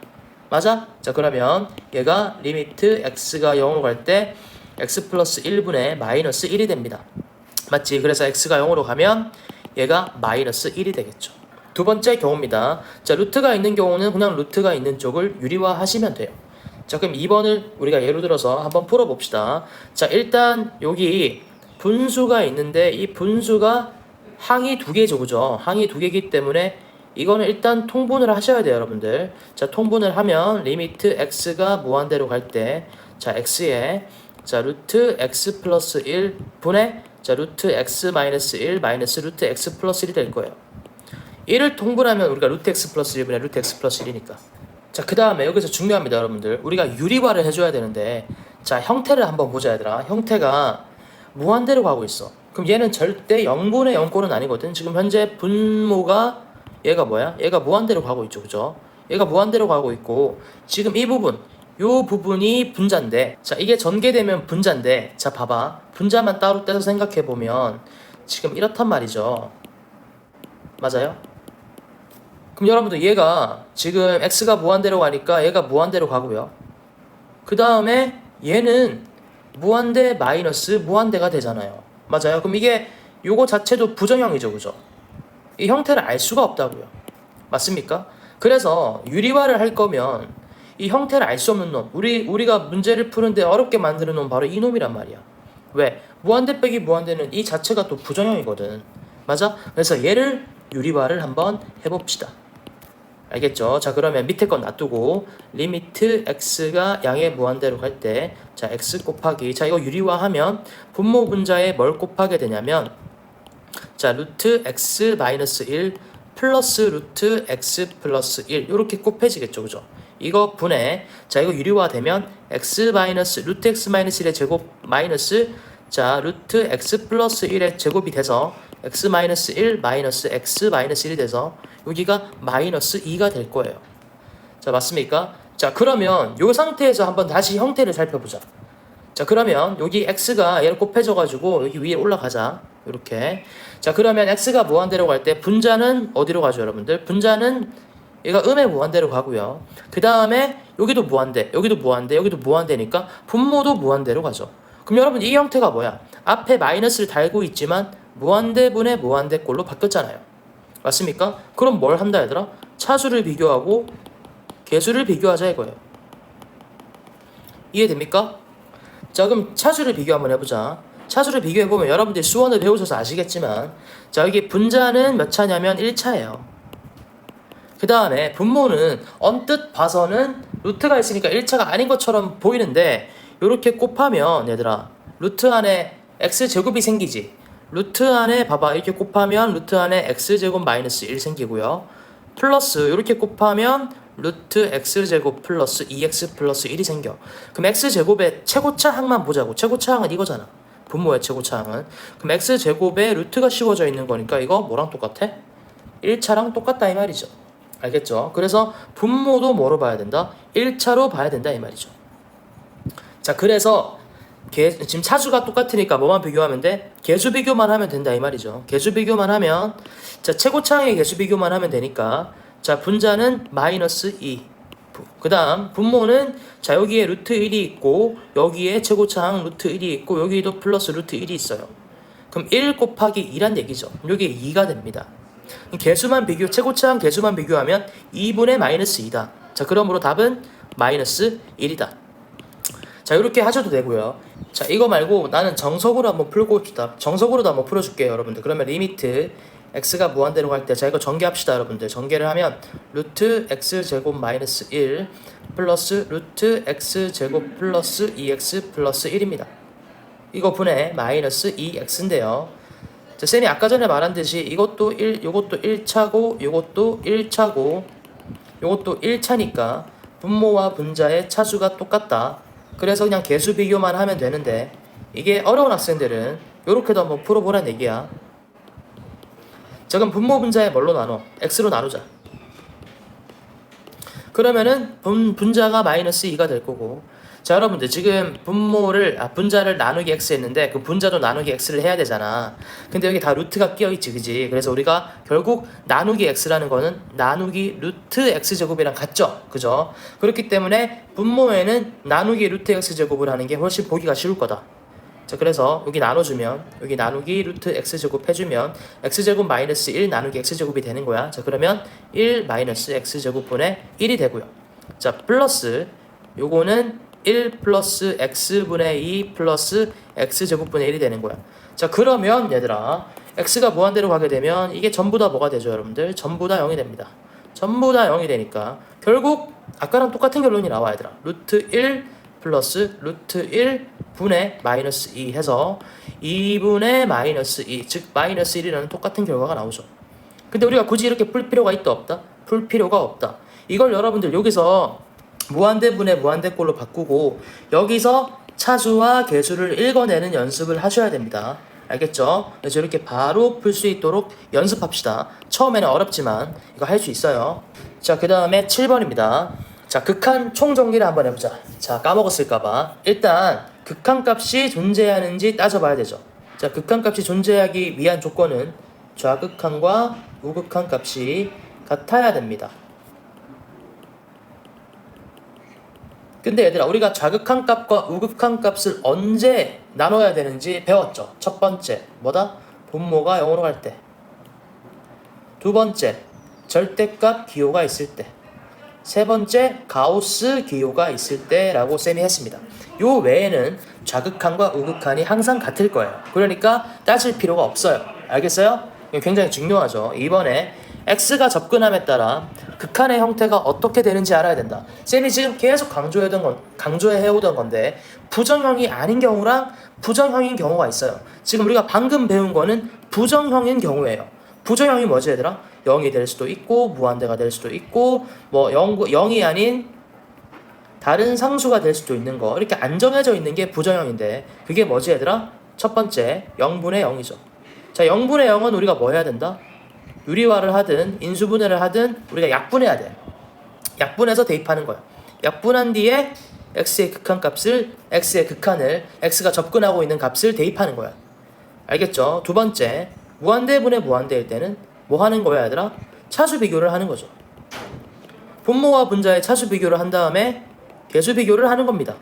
맞아? 자, 그러면 얘가 리미트 x가 0으로 갈 때 x 플러스 1분의 마이너스 1이 됩니다. 맞지? 그래서 x가 0으로 가면 얘가 마이너스 1이 되겠죠. 두 번째 경우입니다. 자, 루트가 있는 경우는 그냥 루트가 있는 쪽을 유리화 하시면 돼요. 자, 그럼 2번을 우리가 예로 들어서 한번 풀어봅시다. 자, 일단 여기 분수가 있는데 이 분수가 항이 두 개죠. 그죠? 항이 두 개이기 때문에 이거는 일단 통분을 하셔야 돼요, 여러분들. 자, 통분을 하면 리미트 x가 무한대로 갈 때 자, x에 자, 루트 x 플러스 1 분의 자, 루트 x 마이너스 1 마이너스 루트 x 플러스 1이 될 거예요. 1을 통분하면 우리가 루트 x 플러스 1분의 루트 x 플러스 1이니까. 자, 그 다음에 여기서 중요합니다, 여러분들. 우리가 유리화를 해줘야 되는데, 자, 형태를 한번 보자, 얘들아. 형태가 무한대로 가고 있어. 그럼 얘는 절대 0분의 0꼴은 아니거든. 지금 현재 분모가 얘가 뭐야? 얘가 무한대로 가고 있죠, 그죠? 얘가 무한대로 가고 있고, 지금 이 부분, 요 부분이 분자인데, 자, 이게 전개되면 분자인데, 자, 봐봐. 분자만 따로 떼서 생각해보면 지금 이렇단 말이죠. 맞아요? 그럼 여러분들 얘가 지금 x가 무한대로 가니까 얘가 무한대로 가고요. 그 다음에 얘는 무한대 마이너스 무한대가 되잖아요. 맞아요? 그럼 이게 요거 자체도 부정형이죠, 그죠? 이 형태를 알 수가 없다고요. 맞습니까? 그래서 유리화를 할 거면 이 형태를 알 수 없는 놈, 우리가 문제를 푸는데 어렵게 만드는 놈 바로 이 놈이란 말이야. 왜? 무한대 빼기 무한대는 이 자체가 또 부정형이거든. 맞아? 그래서 얘를 유리화를 한번 해봅시다. 알겠죠? 자, 그러면 밑에 건 놔두고 리미트 x가 양의 무한대로 갈 때, 자, x 곱하기, 자, 이거 유리화하면 분모 분자에 뭘 곱하게 되냐면, 자, 루트 x 마이너스 1 플러스 루트 x 플러스 1 이렇게 곱해지겠죠, 그죠? 이거 분해, 자, 이거 유리화되면 x 마이너스 루트 x 마이너스 1의 제곱 마이너스, 자, 루트 x 플러스 1의 제곱이 돼서 x 마이너스 1 마이너스 x 마이너스 1이 돼서 여기가 마이너스 2가 될 거예요. 자, 맞습니까? 자, 그러면 이 상태에서 한번 다시 형태를 살펴보자. 자, 그러면 여기 x가 얘를 곱해져가지고 여기 위에 올라가자. 이렇게. 자, 그러면 x가 무한대로 갈 때 분자는 어디로 가죠, 여러분들? 분자는 얘가 음의 무한대로 가고요. 그 다음에 여기도 무한대, 여기도 무한대, 여기도 무한대니까 분모도 무한대로 가죠. 그럼 여러분 이 형태가 뭐야? 앞에 마이너스를 달고 있지만 무한대분의 무한대꼴로 바뀌었잖아요. 맞습니까? 그럼 뭘 한다, 얘들아? 차수를 비교하고 개수를 비교하자 이거예요. 이해됩니까? 자, 그럼 차수를 비교 한번 해보자. 차수를 비교해보면 여러분들이 수원을 배우셔서 아시겠지만, 자, 여기 분자는 몇 차냐면 1차예요. 그 다음에 분모는 언뜻 봐서는 루트가 있으니까 1차가 아닌 것처럼 보이는데, 이렇게 곱하면 얘들아, 루트 안에 x제곱이 생기지. 루트 안에 봐봐, 이렇게 곱하면 루트 안에 x제곱 마이너스 1 생기고요. 플러스 이렇게 곱하면 루트 x제곱 플러스 2x 플러스 1이 생겨. 그럼 x제곱의 최고차항만 보자고. 최고차항은 이거잖아. 분모의 최고차항은. 그럼 x제곱에 루트가 씌워져 있는 거니까 이거 뭐랑 똑같아? 1차랑 똑같다 이 말이죠. 알겠죠? 그래서 분모도 뭐로 봐야 된다? 1차로 봐야 된다 이 말이죠. 자, 그래서 지금 차수가 똑같으니까 뭐만 비교하면 돼? 개수 비교만 하면 된다 이 말이죠. 개수 비교만 하면, 자, 최고차항의 개수 비교만 하면 되니까, 자, 분자는 마이너스 2. 그 다음 분모는, 자, 여기에 루트 1이 있고 여기에 최고차항 루트 1이 있고 여기도 플러스 루트 1이 있어요. 그럼 1 곱하기 2란 얘기죠. 여기에 2가 됩니다. 개수만 비교, 최고차항 개수만 비교하면 2분의 마이너스 2다. 자, 그러므로 답은 마이너스 1이다. 자, 이렇게 하셔도 되고요. 자, 이거 말고 나는 정석으로 한번 풀고 싶다. 정석으로도 한번 풀어줄게요, 여러분들. 그러면 리미트 x가 무한대로 갈 때, 자, 이거 전개합시다, 여러분들. 전개를 하면 루트 x제곱 마이너스 1 플러스 루트 x제곱 플러스 2x 플러스 1입니다. 이거 분해 마이너스 2x인데요. 자, 쌤이 아까 전에 말한 듯이 이것도 1, 요것도 1차고 요것도 1차고 요것도 1차니까 분모와 분자의 차수가 똑같다. 그래서 그냥 개수 비교만 하면 되는데, 이게 어려운 학생들은 요렇게도 한번 풀어보란 얘기야. 자, 그럼 분모 분자에 뭘로 나눠? x로 나누자. 그러면은 분자가 마이너스 2가 될 거고, 자, 여러분들 지금 분자를 나누기 x 했는데 그 분자도 나누기 x를 해야 되잖아. 근데 여기 다 루트가 끼어있지, 그지? 그래서 우리가 결국 나누기 x라는 거는 나누기 루트 x제곱이랑 같죠, 그죠? 그렇기 때문에 분모에는 나누기 루트 x제곱을 하는 게 훨씬 보기가 쉬울 거다. 자, 그래서 여기 나눠주면, 여기 나누기 루트 x제곱 해주면 x제곱 마이너스 1 나누기 x제곱이 되는 거야. 자, 그러면 1 마이너스 x제곱분의 1이 되고요. 자, 플러스 요거는 1 플러스 x분의 2 플러스 x제곱분의 1이 되는 거야. 자, 그러면 얘들아, x가 무한대로 가게 되면 이게 전부 다 뭐가 되죠, 여러분들? 전부 다 0이 됩니다. 전부 다 0이 되니까 결국 아까랑 똑같은 결론이 나와, 얘들아. 루트 1 플러스 루트 1 분의 마이너스 2 해서 2분의 마이너스 2, 즉 마이너스 1이라는 똑같은 결과가 나오죠. 근데 우리가 굳이 이렇게 풀 필요가 있다 없다? 풀 필요가 없다. 이걸 여러분들 여기서 무한대분의 무한대꼴로 바꾸고 여기서 차수와 계수를 읽어내는 연습을 하셔야 됩니다. 알겠죠? 그래서 이렇게 바로 풀 수 있도록 연습합시다. 처음에는 어렵지만 이거 할 수 있어요. 자, 그 다음에 7번입니다. 자, 극한 총정리를 한번 해보자. 자, 까먹었을까봐 일단 극한값이 존재하는지 따져봐야 되죠. 자, 극한값이 존재하기 위한 조건은 좌극한과 우극한값이 같아야 됩니다. 근데 얘들아, 우리가 좌극한값과 우극한값을 언제 나눠야 되는지 배웠죠. 첫 번째 뭐다? 분모가 0으로 갈 때. 두 번째 절대값 기호가 있을 때. 세 번째 가우스 기호가 있을 때라고 쌤이 했습니다. 요 외에는 좌극한과 우극한이 항상 같을 거예요. 그러니까 따질 필요가 없어요. 알겠어요? 이거 굉장히 중요하죠. 이번에 x가 접근함에 따라 극한의 형태가 어떻게 되는지 알아야 된다. 쌤이 지금 계속 강조해오던 건데 부정형이 아닌 경우랑 부정형인 경우가 있어요. 지금 우리가 방금 배운 거는 부정형인 경우예요. 부정형이 뭐지 얘들아? 0이 될 수도 있고 무한대가 될 수도 있고 뭐 0이 아닌 다른 상수가 될 수도 있는 거, 이렇게 안 정해져 있는 게 부정형인데 그게 뭐지 얘들아? 첫 번째 0분의 0이죠. 자, 0분의 0은 우리가 뭐 해야 된다? 유리화를 하든 인수분해를 하든 우리가 약분해야 돼. 약분해서 대입하는 거야. 약분한 뒤에 x의 극한값을 x의 극한을 x가 접근하고 있는 값을 대입하는 거야. 알겠죠? 두 번째 무한대분의 무한대일 때는 뭐 하는 거야 얘들아? 차수 비교를 하는 거죠. 분모와 분자의 차수 비교를 한 다음에 계수 비교를 하는 겁니다.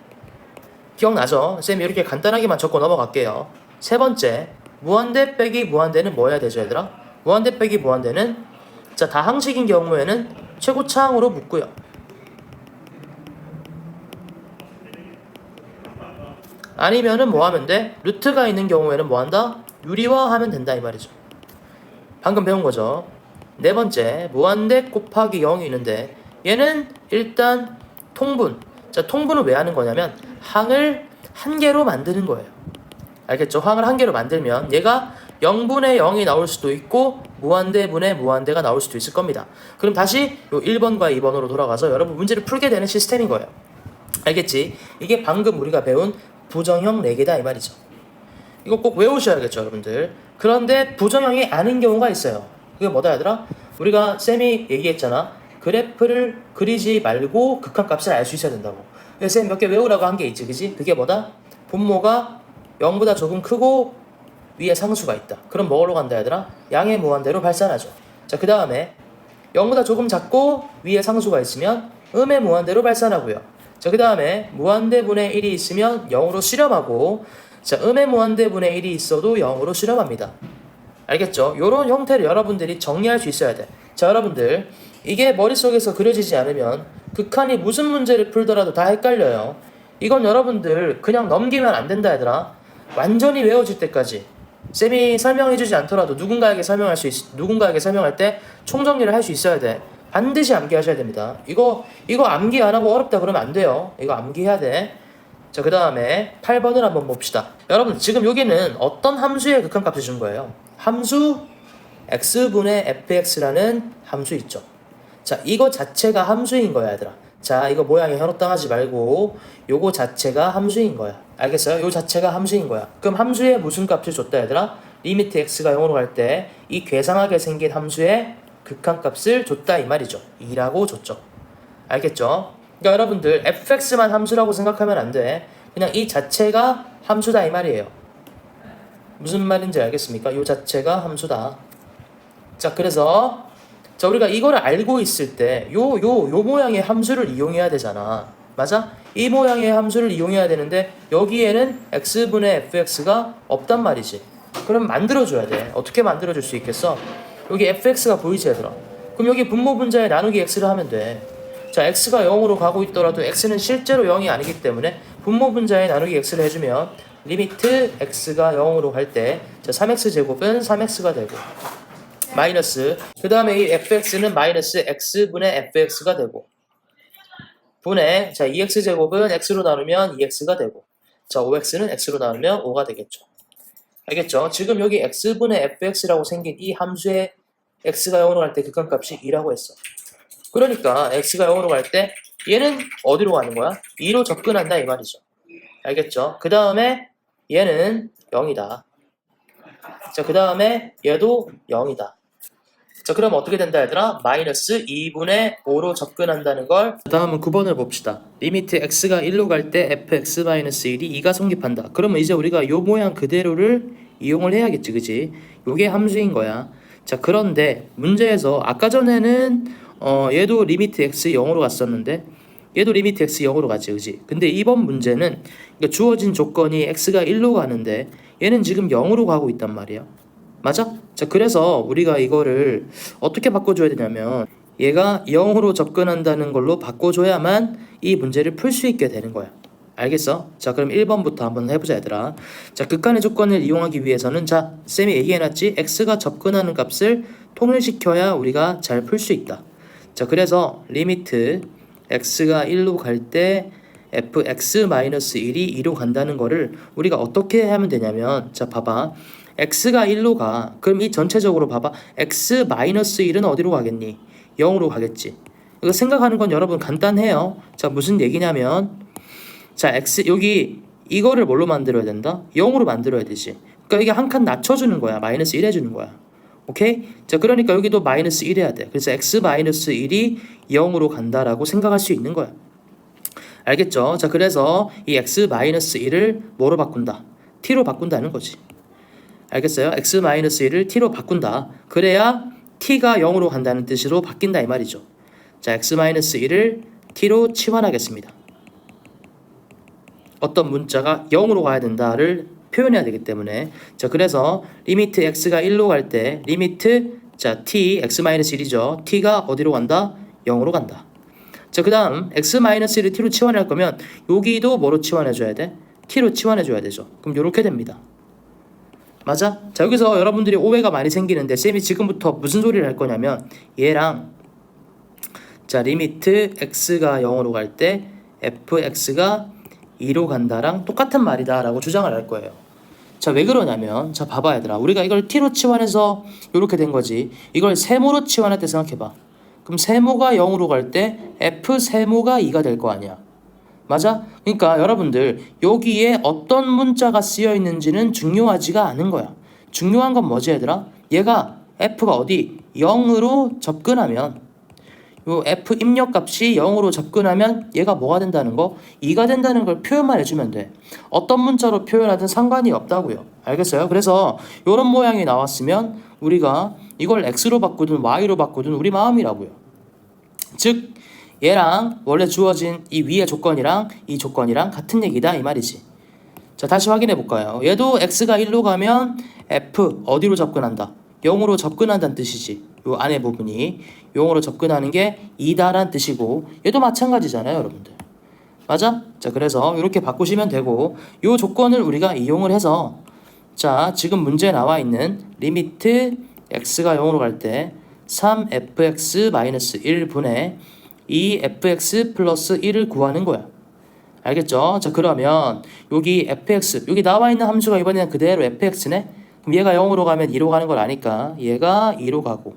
기억나죠? 쌤이 이렇게 간단하게만 적고 넘어갈게요. 세 번째 무한대 빼기 무한대는 뭐 해야 되죠 얘들아? 무한대 빼기 무한대는 자, 다항식인 경우에는 최고차항으로 묶고요. 아니면은 뭐 하면 돼? 루트가 있는 경우에는 뭐 한다? 유리화하면 된다 이 말이죠. 방금 배운 거죠. 네 번째 무한대 곱하기 0이 있는데 얘는 일단 통분. 자, 통분을 왜 하는 거냐면 항을 한 개로 만드는 거예요. 알겠죠? 항을 한 개로 만들면 얘가 0분의 0이 나올 수도 있고 무한대분의 무한대가 나올 수도 있을 겁니다. 그럼 다시 요 1번과 2번으로 돌아가서 여러분 문제를 풀게 되는 시스템인 거예요. 알겠지? 이게 방금 우리가 배운 부정형 4개다 이 말이죠. 이거 꼭 외우셔야겠죠 여러분들. 그런데 부정형이 아닌 경우가 있어요. 그게 뭐다 얘들아? 우리가 쌤이 얘기했잖아. 그래프를 그리지 말고 극한값을 알 수 있어야 된다고. 쌤 몇 개 외우라고 한 게 있지, 그지? 그게 뭐다? 분모가 0보다 조금 크고 위에 상수가 있다. 그럼 뭐로 간다 얘들아? 양의 무한대로 발산하죠. 자, 그 다음에 0보다 조금 작고 위에 상수가 있으면 음의 무한대로 발산하고요. 자, 그 다음에 무한대분의 1이 있으면 0으로 수렴하고, 자, 음의 무한대분의 1이 있어도 0으로 수렴합니다. 알겠죠? 요런 형태를 여러분들이 정리할 수 있어야 돼. 자, 여러분들 이게 머릿속에서 그려지지 않으면 극한이 무슨 문제를 풀더라도 다 헷갈려요. 이건 여러분들 그냥 넘기면 안 된다 얘들아. 완전히 외워질 때까지 쌤이 설명해주지 않더라도 누군가에게 설명할 때 총정리를 할 수 있어야 돼. 반드시 암기하셔야 됩니다. 이거 암기 안 하고 어렵다 그러면 안 돼요. 이거 암기해야 돼. 자, 그 다음에 8번을 한번 봅시다. 여러분 지금 여기는 어떤 함수의 극한값을 준 거예요? 함수 x분의 fx라는 함수 있죠. 자, 이거 자체가 함수인 거야 얘들아. 자, 이거 모양에 현혹당하지 말고 요거 자체가 함수인 거야. 알겠어요? 요 자체가 함수인 거야. 그럼 함수에 무슨 값을 줬다 얘들아? 리미트 x가 0으로 갈 때 이 괴상하게 생긴 함수의 극한값을 줬다 이 말이죠. 2라고 줬죠. 알겠죠? 그러니까 여러분들 fx만 함수라고 생각하면 안 돼. 그냥 이 자체가 함수다 이 말이에요. 무슨 말인지 알겠습니까? 요 자체가 함수다. 자, 그래서 자, 우리가 이거를 알고 있을 때 요 모양의 함수를 이용해야 되잖아. 맞아? 이 모양의 함수를 이용해야 되는데 여기에는 x분의 fx가 없단 말이지. 그럼 만들어줘야 돼. 어떻게 만들어줄 수 있겠어? 여기 fx가 보이지 얘들아? 그럼 여기 분모 분자에 나누기 x를 하면 돼. 자, x가 0으로 가고 있더라도 x는 실제로 0이 아니기 때문에 분모 분자에 나누기 x를 해주면 리미트 x가 0으로 갈 때 3x 제곱은 3x가 되고 마이너스, 그 다음에 이 fx는 마이너스 x분의 fx가 되고 분의, 자, 2x 제곱은 x로 나누면 2x가 되고, 자, 5x는 x로 나누면 5가 되겠죠. 알겠죠? 지금 여기 x분의 fx라고 생긴 이 함수의 x가 0으로 갈 때 극한값이 2라고 했어. 그러니까 x가 0으로 갈 때 얘는 어디로 가는 거야? 2로 접근한다 이 말이죠. 알겠죠? 그 다음에 얘는 0이다. 자, 그 다음에 얘도 0이다. 자, 그럼 어떻게 된다 얘들아? 마이너스 2분의 5로 접근한다는 걸. 다음은 9번을 봅시다. 리미트 x가 1로 갈 때 fx-1이 2가 성립한다. 그러면 이제 우리가 요 모양 그대로를 이용을 해야겠지, 그지? 요게 함수인 거야. 자, 그런데 문제에서 아까 전에는 얘도 리미트 x 0으로 갔었는데 얘도 리미트 x 0으로 가지, 그지? 근데 이번 문제는 그러니까 주어진 조건이 x가 1로 가는데 얘는 지금 0으로 가고 있단 말이야. 맞아? 자, 그래서 우리가 이거를 어떻게 바꿔줘야 되냐면 얘가 0으로 접근한다는 걸로 바꿔줘야만 이 문제를 풀 수 있게 되는 거야. 알겠어? 자, 그럼 1번부터 한번 해보자 얘들아. 자, 극한의 조건을 이용하기 위해서는 자, 쌤이 얘기해놨지? x가 접근하는 값을 통일시켜야 우리가 잘 풀 수 있다. 자, 그래서 리미트 x가 1로 갈 때 fx-1이 2로 간다는 거를 우리가 어떻게 하면 되냐면 자, 봐봐. x가 1로 가. 그럼 이 전체적으로 봐봐. x-1은 어디로 가겠니? 0으로 가겠지. 이거 생각하는 건 여러분 간단해요. 자, 무슨 얘기냐면 자, x 여기 이거를 뭘로 만들어야 된다? 0으로 만들어야 되지. 그러니까 이게 한 칸 낮춰주는 거야. 마이너스 1 해주는 거야. 오케이? 자, 그러니까 여기도 마이너스 1 해야 돼. 그래서 x-1이 0으로 간다라고 생각할 수 있는 거야. 알겠죠? 자, 그래서 이 x-1을 뭐로 바꾼다? t로 바꾼다는 거지. 알겠어요? x-1을 t로 바꾼다. 그래야 t가 0으로 간다는 뜻으로 바뀐다 이 말이죠. 자, x-1을 t로 치환하겠습니다. 어떤 문자가 0으로 가야 된다를 표현해야 되기 때문에 자, 그래서 리미트 x가 1로 갈 때 리미트 자, t x-1이죠. t가 어디로 간다? 0으로 간다. 자, 그 다음 x-1을 t로 치환할 거면 여기도 뭐로 치환해줘야 돼? t로 치환해줘야 되죠. 그럼 이렇게 됩니다. 맞아? 자, 여기서 여러분들이 오해가 많이 생기는데 쌤이 지금부터 무슨 소리를 할 거냐면 얘랑 자, 리미트 x가 0으로 갈 때 fx가 2로 간다랑 똑같은 말이다 라고 주장을 할 거예요. 자, 왜 그러냐면 자, 봐봐 얘들아. 우리가 이걸 t로 치환해서 이렇게 된 거지. 이걸 세모로 치환할 때 생각해봐. 그럼 세모가 0으로 갈 때 f 세모가 2가 될 거 아니야. 맞아? 그러니까 여러분들 여기에 어떤 문자가 쓰여 있는지는 중요하지가 않은 거야. 중요한 건 뭐지 얘들아? 얘가 f가 어디 0으로 접근하면 요 f 입력값이 0으로 접근하면 얘가 뭐가 된다는 거? 2가 된다는 걸 표현만 해주면 돼. 어떤 문자로 표현하든 상관이 없다고요. 알겠어요? 그래서 이런 모양이 나왔으면 우리가 이걸 x로 바꾸든 y로 바꾸든 우리 마음이라고요. 즉 얘랑 원래 주어진 이 위의 조건이랑 이 조건이랑 같은 얘기다 이 말이지. 자, 다시 확인해 볼까요? 얘도 x가 1로 가면 f 어디로 접근한다? 0으로 접근한다는 뜻이지. 요 안에 부분이 0으로 접근하는 게 2다란 뜻이고 얘도 마찬가지잖아요 여러분들. 맞아? 자, 그래서 이렇게 바꾸시면 되고 요 조건을 우리가 이용을 해서 자, 지금 문제에 나와 있는 리미트 x가 0으로 갈 때 3fx-1분의 2fx 플러스 1을 구하는 거야. 알겠죠? 자, 그러면 여기 fx 여기 나와 있는 함수가 이번에는 그대로 fx네. 그럼 얘가 0으로 가면 2로 가는 걸 아니까 얘가 2로 가고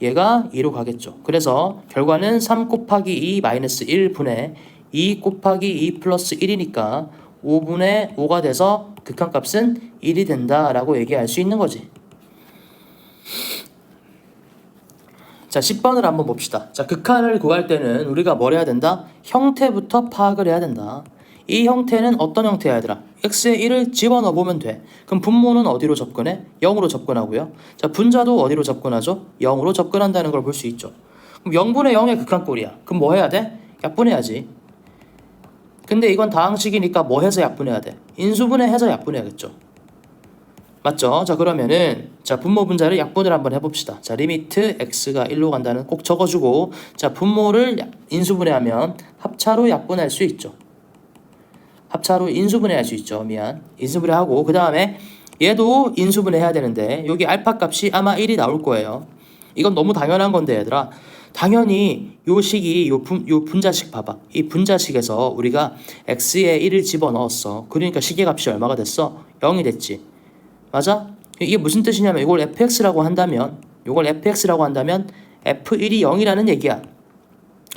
얘가 2로 가겠죠. 그래서 결과는 3 곱하기 2 마이너스 1분의 2 곱하기 2 플러스 1이니까 5분의 5가 돼서 극한값은 1이 된다라고 얘기할 수 있는 거지. 자, 10번을 한번 봅시다. 자, 극한을 구할 때는 우리가 뭘 해야 된다? 형태부터 파악을 해야 된다. 이 형태는 어떤 형태야 얘들아? x에 1을 집어넣어 보면 돼. 그럼 분모는 어디로 접근해? 0으로 접근하고요. 자, 분자도 어디로 접근하죠? 0으로 접근한다는 걸 볼 수 있죠. 그럼 0분의 0의 극한꼴이야. 그럼 뭐 해야 돼? 약분해야지. 근데 이건 다항식이니까 뭐 해서 약분해야 돼? 인수분해해서 약분해야겠죠. 맞죠? 자, 그러면은 자, 분모 분자를 약분을 한번 해봅시다. 자, 리미트 x가 1로 간다는 꼭 적어주고 자, 분모를 인수분해하면 합차로 약분할 수 있죠. 합차로 인수분해할 수 있죠. 인수분해하고 그 다음에 얘도 인수분해해야 되는데 여기 알파 값이 아마 1이 나올 거예요. 이건 너무 당연한 건데 얘들아. 당연히 요 식이 요 분자식 봐봐. 이 분자식에서 우리가 x에 1을 집어넣었어. 그러니까 식의 값이 얼마가 됐어? 0이 됐지. 맞아? 이게 무슨 뜻이냐면 이걸 fx라고 한다면 요걸 fx라고 한다면 f1이 0이라는 얘기야.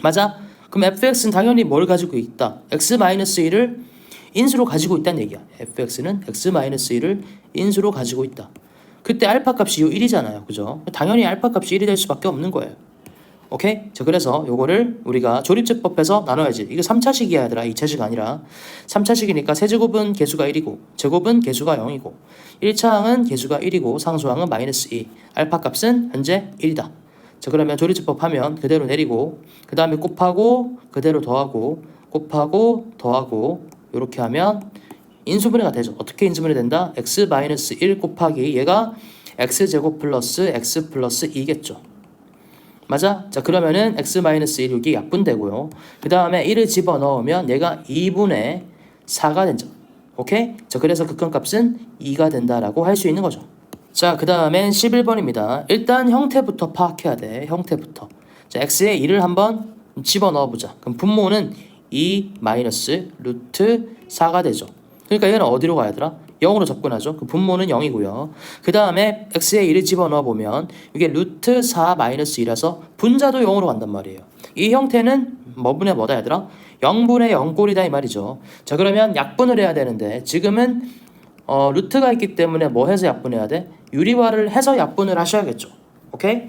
맞아? 그럼 fx는 당연히 뭘 가지고 있다? x-1을 인수로 가지고 있다는 얘기야. fx는 x-1을 인수로 가지고 있다. 그때 알파 값이 요 1이잖아요. 그죠? 당연히 알파 값이 1이 될 수밖에 없는 거예요. 오케이? 자, 그래서 요거를 우리가 조립제법에서 나눠야지. 이거 3차식이야, 얘들아. 2차식 아니라. 3차식이니까 세제곱은 개수가 1이고, 제곱은 개수가 0이고, 1차항은 개수가 1이고, 상수항은 -2. 알파 값은 현재 1이다. 자, 그러면 조립제법 하면 그대로 내리고, 그 다음에 곱하고, 그대로 더하고, 곱하고, 더하고, 요렇게 하면 인수분해가 되죠. 어떻게 인수분해 된다? x-1 곱하기 얘가 x제곱 플러스 x 플러스 2겠죠. 맞아? 자, 그러면은 x-1 여기 약분되고요. 그 다음에 1을 집어넣으면 얘가 2분의 4가 되죠. 오케이? 자, 그래서 극한값은 2가 된다라고 할 수 있는 거죠. 자, 그 다음엔 11번입니다. 일단 형태부터 파악해야 돼. 형태부터. 자, x에 2를 한번 집어넣어보자. 그럼 분모는 2 마이너스 루트 4가 되죠. 그러니까 얘는 어디로 가야 되나? 0으로 접근하죠. 그 분모는 0이고요. 그 다음에 x에 1을 집어넣어 보면 이게 루트 4 마이너스 2라서 분자도 0으로 간단 말이에요. 이 형태는 뭐분의 뭐다 얘들아? 0분의 0꼴이다 이 말이죠. 자, 그러면 약분을 해야 되는데 지금은 루트가 있기 때문에 뭐 해서 약분해야 돼? 유리화를 해서 약분을 하셔야겠죠. 오케이?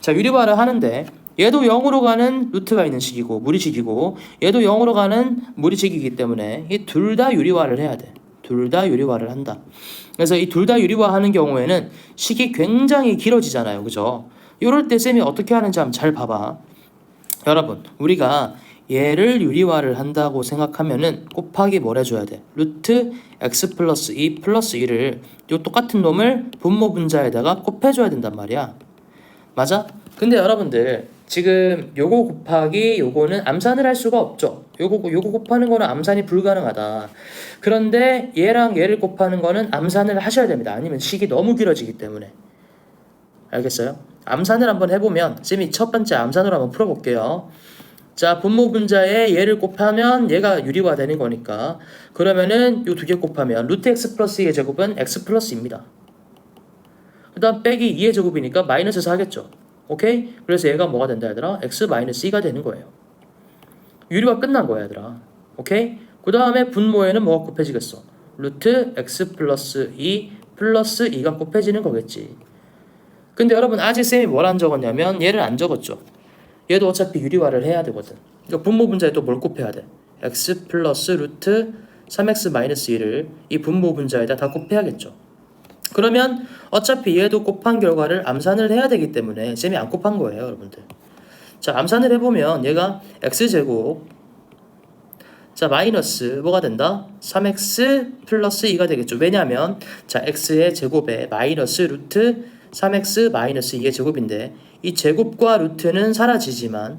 자, 유리화를 하는데 얘도 0으로 가는 루트가 있는 식이고 무리식이고 얘도 0으로 가는 무리식이기 때문에 이 둘 다 유리화를 해야 돼. 둘 다 유리화를 한다. 그래서 이 둘 다 유리화하는 경우에는 식이 굉장히 길어지잖아요. 그죠? 이럴 때 쌤이 어떻게 하는지 한번 잘 봐봐. 여러분, 우리가 얘를 유리화를 한다고 생각하면은 곱하기 뭘 해줘야 돼? 루트 x 플러스 2 플러스 1을 요 똑같은 놈을 분모 분자에다가 곱해줘야 된단 말이야. 맞아? 근데 여러분들 지금 요거 곱하기 요거는 암산을 할 수가 없죠. 요거 곱하는 거는 암산이 불가능하다. 그런데 얘랑 얘를 곱하는 거는 암산을 하셔야 됩니다. 아니면 식이 너무 길어지기 때문에. 알겠어요? 암산을 한번 해보면 쌤이 첫 번째 암산으로 한번 풀어볼게요. 자, 분모 분자에 얘를 곱하면 얘가 유리화 되는 거니까 그러면은 요 두 개 곱하면 루트 x 플러스 2의 제곱은 x 플러스 2입니다. 그 다음 빼기 2의 제곱이니까 마이너스 4겠죠. 오케이? 그래서 얘가 뭐가 된다 얘들아? x 마이너스 2가 되는 거예요. 유리화 끝난 거야 얘들아. 오케이? 그 다음에 분모에는 뭐가 곱해지겠어? 루트 x 플러스 2 플러스 2가 곱해지는 거겠지. 근데 여러분 아직 쌤이 뭘 안 적었냐면 얘를 안 적었죠. 얘도 어차피 유리화를 해야 되거든. 그러니까 분모 분자에 또 뭘 곱해야 돼? x 플러스 루트 3x 마이너스 2를 이 분모 분자에다 다 곱해야겠죠. 그러면 어차피 얘도 곱한 결과를 암산을 해야 되기 때문에 쌤이 안 곱한 거예요 여러분들. 자, 암산을 해보면 얘가 x제곱 자 마이너스 뭐가 된다? 3x 플러스 2가 되겠죠. 왜냐하면 자 x의 제곱에 마이너스 루트 3x 마이너스 2의 제곱인데 이 제곱과 루트는 사라지지만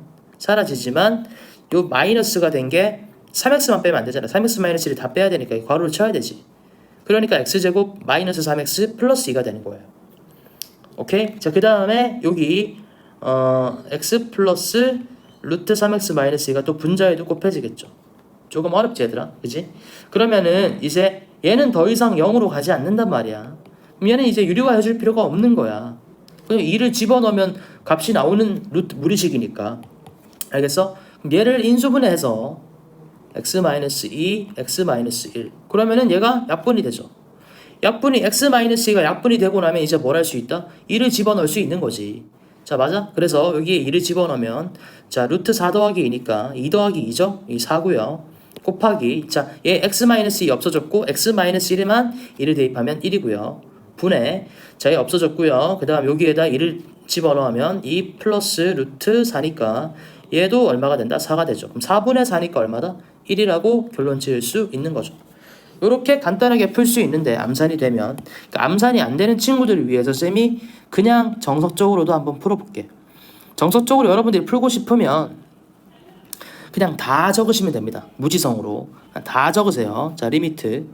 요 마이너스가 된 게 3x만 빼면 안 되잖아. 3x 마이너스 1을 다 빼야 되니까 이 괄호를 쳐야 되지. 그러니까 x제곱 마이너스 3x 플러스 2가 되는 거예요. 오케이? 자, 그 다음에 여기 x 플러스 루트 3x 마이너스 2가 또 분자에도 곱해지겠죠. 조금 어렵지 얘들아? 그지? 그러면은 이제 얘는 더 이상 0으로 가지 않는단 말이야. 그럼 얘는 이제 유리화 해줄 필요가 없는 거야. 그냥 2를 집어넣으면 값이 나오는 루트 무리식이니까. 알겠어? 그럼 얘를 인수분해해서 x-2, x-1 그러면은 얘가 약분이 되죠. 약분이 x-2가 약분이 되고 나면 이제 뭘 할 수 있다? 2를 집어넣을 수 있는 거지. 자, 맞아? 그래서 여기에 2를 집어넣으면 자 루트 4 더하기 2니까 2 더하기 2죠? 이 4고요. 곱하기 자 얘 x-2 없어졌고 x-1에만 2를 대입하면 1이고요. 분해 자 얘 없어졌고요. 그 다음 여기에다 2를 집어넣으면 2 플러스 루트 4니까 얘도 얼마가 된다? 4가 되죠. 그럼 4분의 4니까 얼마다? 1이라고 결론 지을 수 있는 거죠. 이렇게 간단하게 풀 수 있는데 암산이 되면 그러니까 암산이 안 되는 친구들을 위해서 쌤이 그냥 정석적으로도 한번 풀어볼게. 정석적으로 여러분들이 풀고 싶으면 그냥 다 적으시면 됩니다. 무지성으로 다 적으세요. 자, 리미트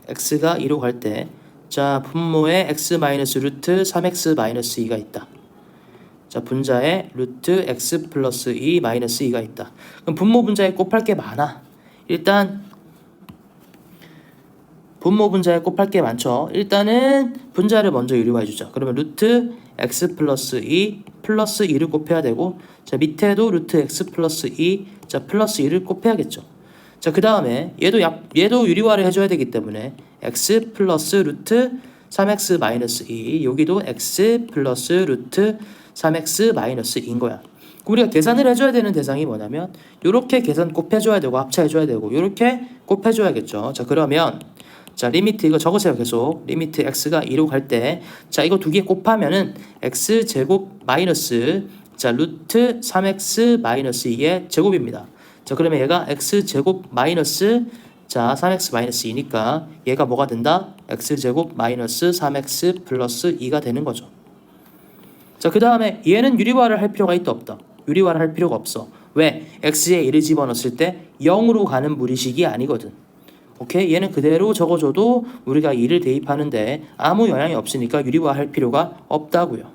x가 2로 갈 때 자 분모에 x 마이너스 루트 3x 마이너스 2가 있다. 자, 분자에 루트 x 플러스 2 마이너스 2가 있다. 그럼 분모 분자에 곱할 게 많아. 일단 분모 분자에 곱할 게 많죠. 일단은 분자를 먼저 유리화해 주자. 그러면 루트 x 플러스 2 플러스 2를 곱해야 되고, 자 밑에도 루트 x 플러스 2, 자 플러스 2를 곱해야겠죠. 자 그 다음에 얘도 유리화를 해줘야 되기 때문에 x 플러스 루트 3x 마이너스 2, 여기도 x 플러스 루트 3x 마이너스 2인 거야. 그럼 우리가 계산을 해줘야 되는 대상이 뭐냐면 이렇게 계산 곱해줘야 되고 합차해줘야 되고 이렇게 곱해줘야겠죠. 자 그러면 자 리미트 이거 적으세요. 계속 리미트 x가 2로 갈 때 자 이거 두 개 곱하면은 x 제곱 마이너스 자 루트 3x 마이너스 2의 제곱입니다. 자 그러면 얘가 x 제곱 마이너스 자 3x 마이너스 2니까 얘가 뭐가 된다? x 제곱 마이너스 3x 플러스 2가 되는 거죠. 자 그 다음에 얘는 유리화를 할 필요가 있다 없다? 유리화를 할 필요가 없어. 왜? x에 1을 집어넣었을 때 0으로 가는 무리식이 아니거든. 오케이? 얘는 그대로 적어줘도 우리가 2를 대입하는데 아무 영향이 없으니까 유리화할 필요가 없다고요.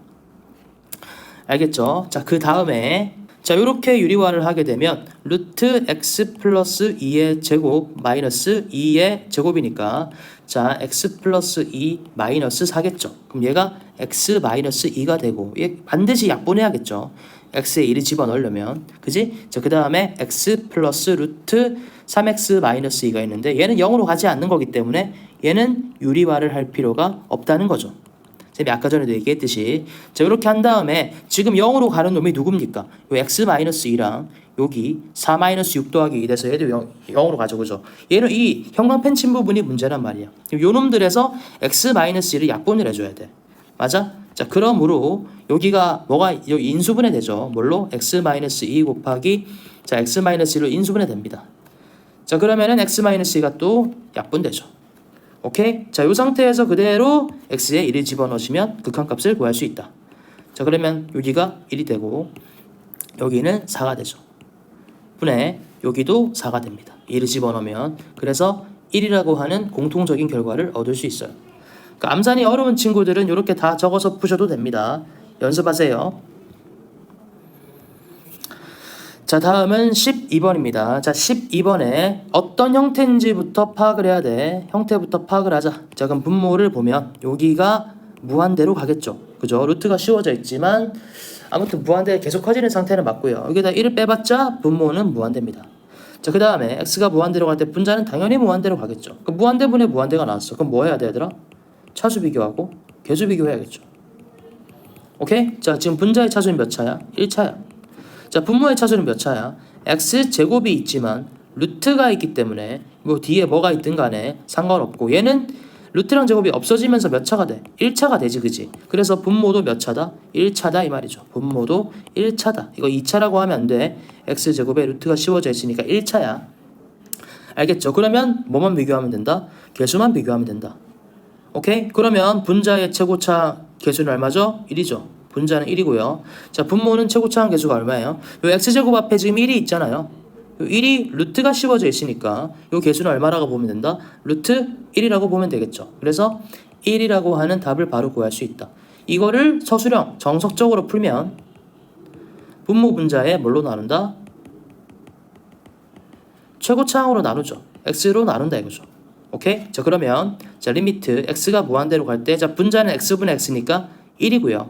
알겠죠? 자 그 다음에 자 이렇게 유리화를 하게 되면 루트 x 플러스 2의 제곱 마이너스 2의 제곱이니까 자 x 플러스 2 마이너스 4겠죠. 그럼 얘가 x 마이너스 2가 되고 얘 반드시 약분해야겠죠. x에 1을 집어넣으려면 그지? 자 그 다음에 x 플러스 루트 3x 마이너스 2가 있는데 얘는 0으로 가지 않는 거기 때문에 얘는 유리화를 할 필요가 없다는 거죠. 쌤이 아까 전에도 얘기했듯이 자 이렇게 한 다음에 지금 0으로 가는 놈이 누굽니까? 요 x-2랑 여기 4-6 더하기 2 돼서 얘도 0으로 가죠. 그죠? 얘는 이 형광펜 친 부분이 문제란 말이야. 요 놈들에서 x-1을 약분을 해줘야 돼. 맞아? 자 그러므로 여기가 뭐가 여기 인수분해 되죠. 뭘로? x-2 곱하기 자 x-1로 인수분해 됩니다. 자 그러면은 x-2가 또 약분되죠. 오케이? 자, 이 상태에서 그대로 x에 1을 집어넣으시면 극한값을 구할 수 있다. 자, 그러면 여기가 1이 되고 여기는 4가 되죠. 분해 여기도 4가 됩니다. 1을 집어넣으면 그래서 1이라고 하는 공통적인 결과를 얻을 수 있어요. 그러니까 암산이 어려운 친구들은 이렇게 다 적어서 푸셔도 됩니다. 연습하세요. 자 다음은 12번입니다. 자 12번에 어떤 형태인지부터 파악을 해야 돼. 형태부터 파악을 하자. 자 그럼 분모를 보면 여기가 무한대로 가겠죠. 그죠? 루트가 씌워져 있지만 아무튼 무한대 계속 커지는 상태는 맞고요. 여기다 1을 빼봤자 분모는 무한대입니다. 자 그 다음에 x가 무한대로 갈 때 분자는 당연히 무한대로 가겠죠. 그 무한대분의 무한대가 나왔어. 그럼 뭐 해야 돼 얘들아? 차수 비교하고 계수 비교해야겠죠. 오케이? 자 지금 분자의 차수는 몇 차야? 1차야. 자 분모의 차수는 몇 차야? x 제곱이 있지만 루트가 있기 때문에 뭐 뒤에 뭐가 있든 간에 상관없고 얘는 루트랑 제곱이 없어지면서 몇 차가 돼? 1차가 되지 그지? 그래서 분모도 몇 차다? 1차다 이 말이죠. 분모도 1차다. 이거 2차라고 하면 안 돼. x 제곱에 루트가 씌워져 있으니까 1차야. 알겠죠? 그러면 뭐만 비교하면 된다? 개수만 비교하면 된다. 오케이? 그러면 분자의 최고차 개수는 얼마죠? 1이죠. 분자는 1이고요. 자, 분모는 최고차항 개수가 얼마예요? 요 x제곱 앞에 지금 1이 있잖아요. 요 1이 루트가 씌워져 있으니까 요 개수는 얼마라고 보면 된다? 루트 1이라고 보면 되겠죠. 그래서 1이라고 하는 답을 바로 구할 수 있다. 이거를 서술형 정석적으로 풀면 분모 분자에 뭘로 나눈다? 최고차항으로 나누죠. x로 나눈다 이거죠. 오케이? 자, 그러면 자 리미트 x가 무한대로 갈 때 자 분자는 x분의 x니까 1이고요.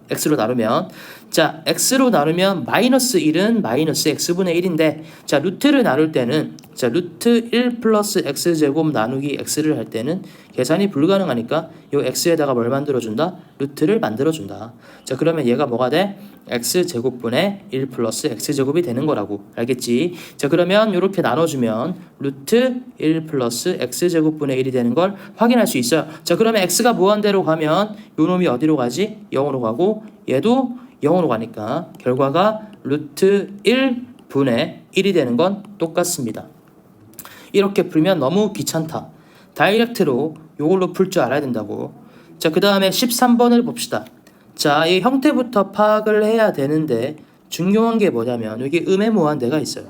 x로 나누면 자 x로 나누면 마이너스 1은 마이너스 x분의 1인데 자 루트를 나눌 때는 자 루트 1 플러스 x제곱 나누기 x를 할 때는 계산이 불가능하니까 요 x에다가 뭘 만들어준다? 루트를 만들어준다. 자 그러면 얘가 뭐가 돼? x제곱분의 1 플러스 x제곱이 되는 거라고. 알겠지? 자 그러면 이렇게 나눠주면 루트 1 플러스 x제곱분의 1이 되는 걸 확인할 수 있어요. 자 그러면 x가 무한대로 가면 요 놈이 어디로 가지? 0으로 가고 얘도 0으로 가니까 결과가 루트 1분의 1이 되는 건 똑같습니다. 이렇게 풀면 너무 귀찮다. 다이렉트로 요걸로 풀 줄 알아야 된다고. 자, 그 다음에 13번을 봅시다. 자, 이 형태부터 파악을 해야 되는데 중요한 게 뭐냐면 여기 음의 무한대가 있어요.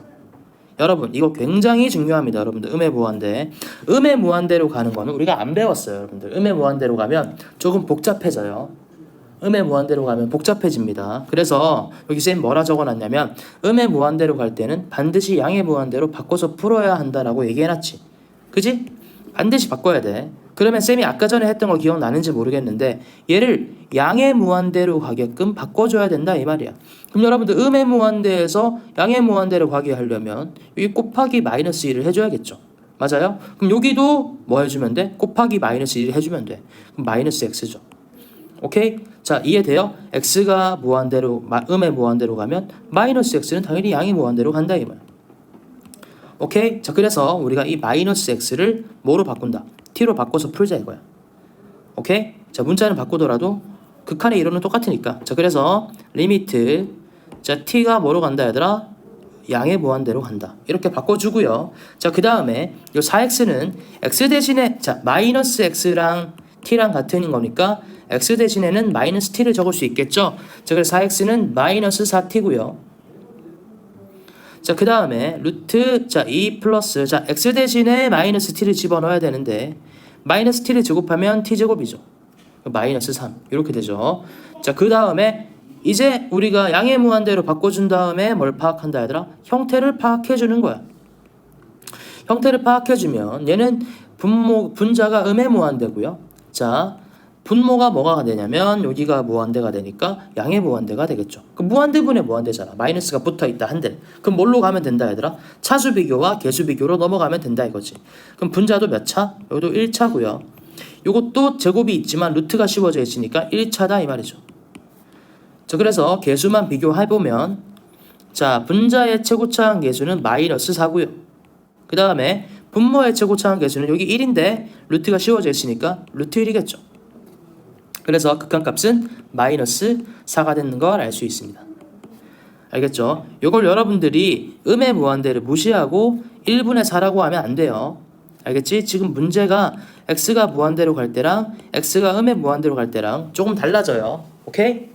여러분 이거 굉장히 중요합니다. 여러분들 음의 무한대. 음의 무한대로 가는 거는 우리가 안 배웠어요. 여러분들 음의 무한대로 가면 조금 복잡해져요. 음의 무한대로 가면 복잡해집니다. 그래서 여기 쌤 뭐라 적어놨냐면 음의 무한대로 갈 때는 반드시 양의 무한대로 바꿔서 풀어야 한다라고 얘기해놨지. 그지? 반드시 바꿔야 돼. 그러면 쌤이 아까 전에 했던 거 기억나는지 모르겠는데 얘를 양의 무한대로 가게끔 바꿔줘야 된다 이 말이야. 그럼 여러분들 음의 무한대에서 양의 무한대로 가게 하려면 여기 곱하기 마이너스 1을 해줘야겠죠. 맞아요? 그럼 여기도 뭐 해주면 돼? 곱하기 마이너스 1을 해주면 돼. 그럼 마이너스 x죠. 오케이? 자, 이해돼요? x가 무한대로 음의 무한대로 가면 마이너스 x는 당연히 양의 무한대로 간다 이 말. 오케이? 자, 그래서 우리가 이 마이너스 x를 뭐로 바꾼다? t로 바꿔서 풀자 이거야. 오케이? 자, 문자는 바꾸더라도 극한의 이론은 똑같으니까. 자, 그래서 리미트 자, t가 뭐로 간다 얘들아? 양의 무한대로 간다. 이렇게 바꿔주고요. 자, 그 다음에 이 4x는 x 대신에 자 마이너스 x랑 t랑 같은 거니까 x 대신에는 마이너스 t를 적을 수 있겠죠. 자, 그래서 4x는 마이너스 4t고요. 자, 그 다음에 루트 자 2 플러스 자 x 대신에 마이너스 t를 집어넣어야 되는데 마이너스 t를 제곱하면 t제곱이죠. 마이너스 3 이렇게 되죠. 자, 그 다음에 이제 우리가 양의 무한대로 바꿔준 다음에 뭘 파악한다 얘들아? 형태를 파악해주는 거야. 형태를 파악해주면 얘는 분자가 음의 무한대고요. 자, 분모가 뭐가 되냐면 여기가 무한대가 되니까 양의 무한대가 되겠죠. 그럼 무한대분의 무한대잖아. 마이너스가 붙어있다 한들. 그럼 뭘로 가면 된다 얘들아? 차수 비교와 개수 비교로 넘어가면 된다 이거지. 그럼 분자도 몇 차? 여기도 1차고요. 요것도 제곱이 있지만 루트가 씌워져 있으니까 1차다 이 말이죠. 자, 그래서 개수만 비교해보면 자 분자의 최고차항 개수는 마이너스 4고요. 그 다음에 분모의 최고차항 개수는 여기 1인데 루트가 씌워져 있으니까 루트 1이겠죠. 그래서 극한값은 마이너스 4가 되는 걸 알 수 있습니다. 알겠죠? 이걸 여러분들이 음의 무한대를 무시하고 1분의 4라고 하면 안 돼요. 알겠지? 지금 문제가 x가 무한대로 갈 때랑 x가 음의 무한대로 갈 때랑 조금 달라져요. 오케이?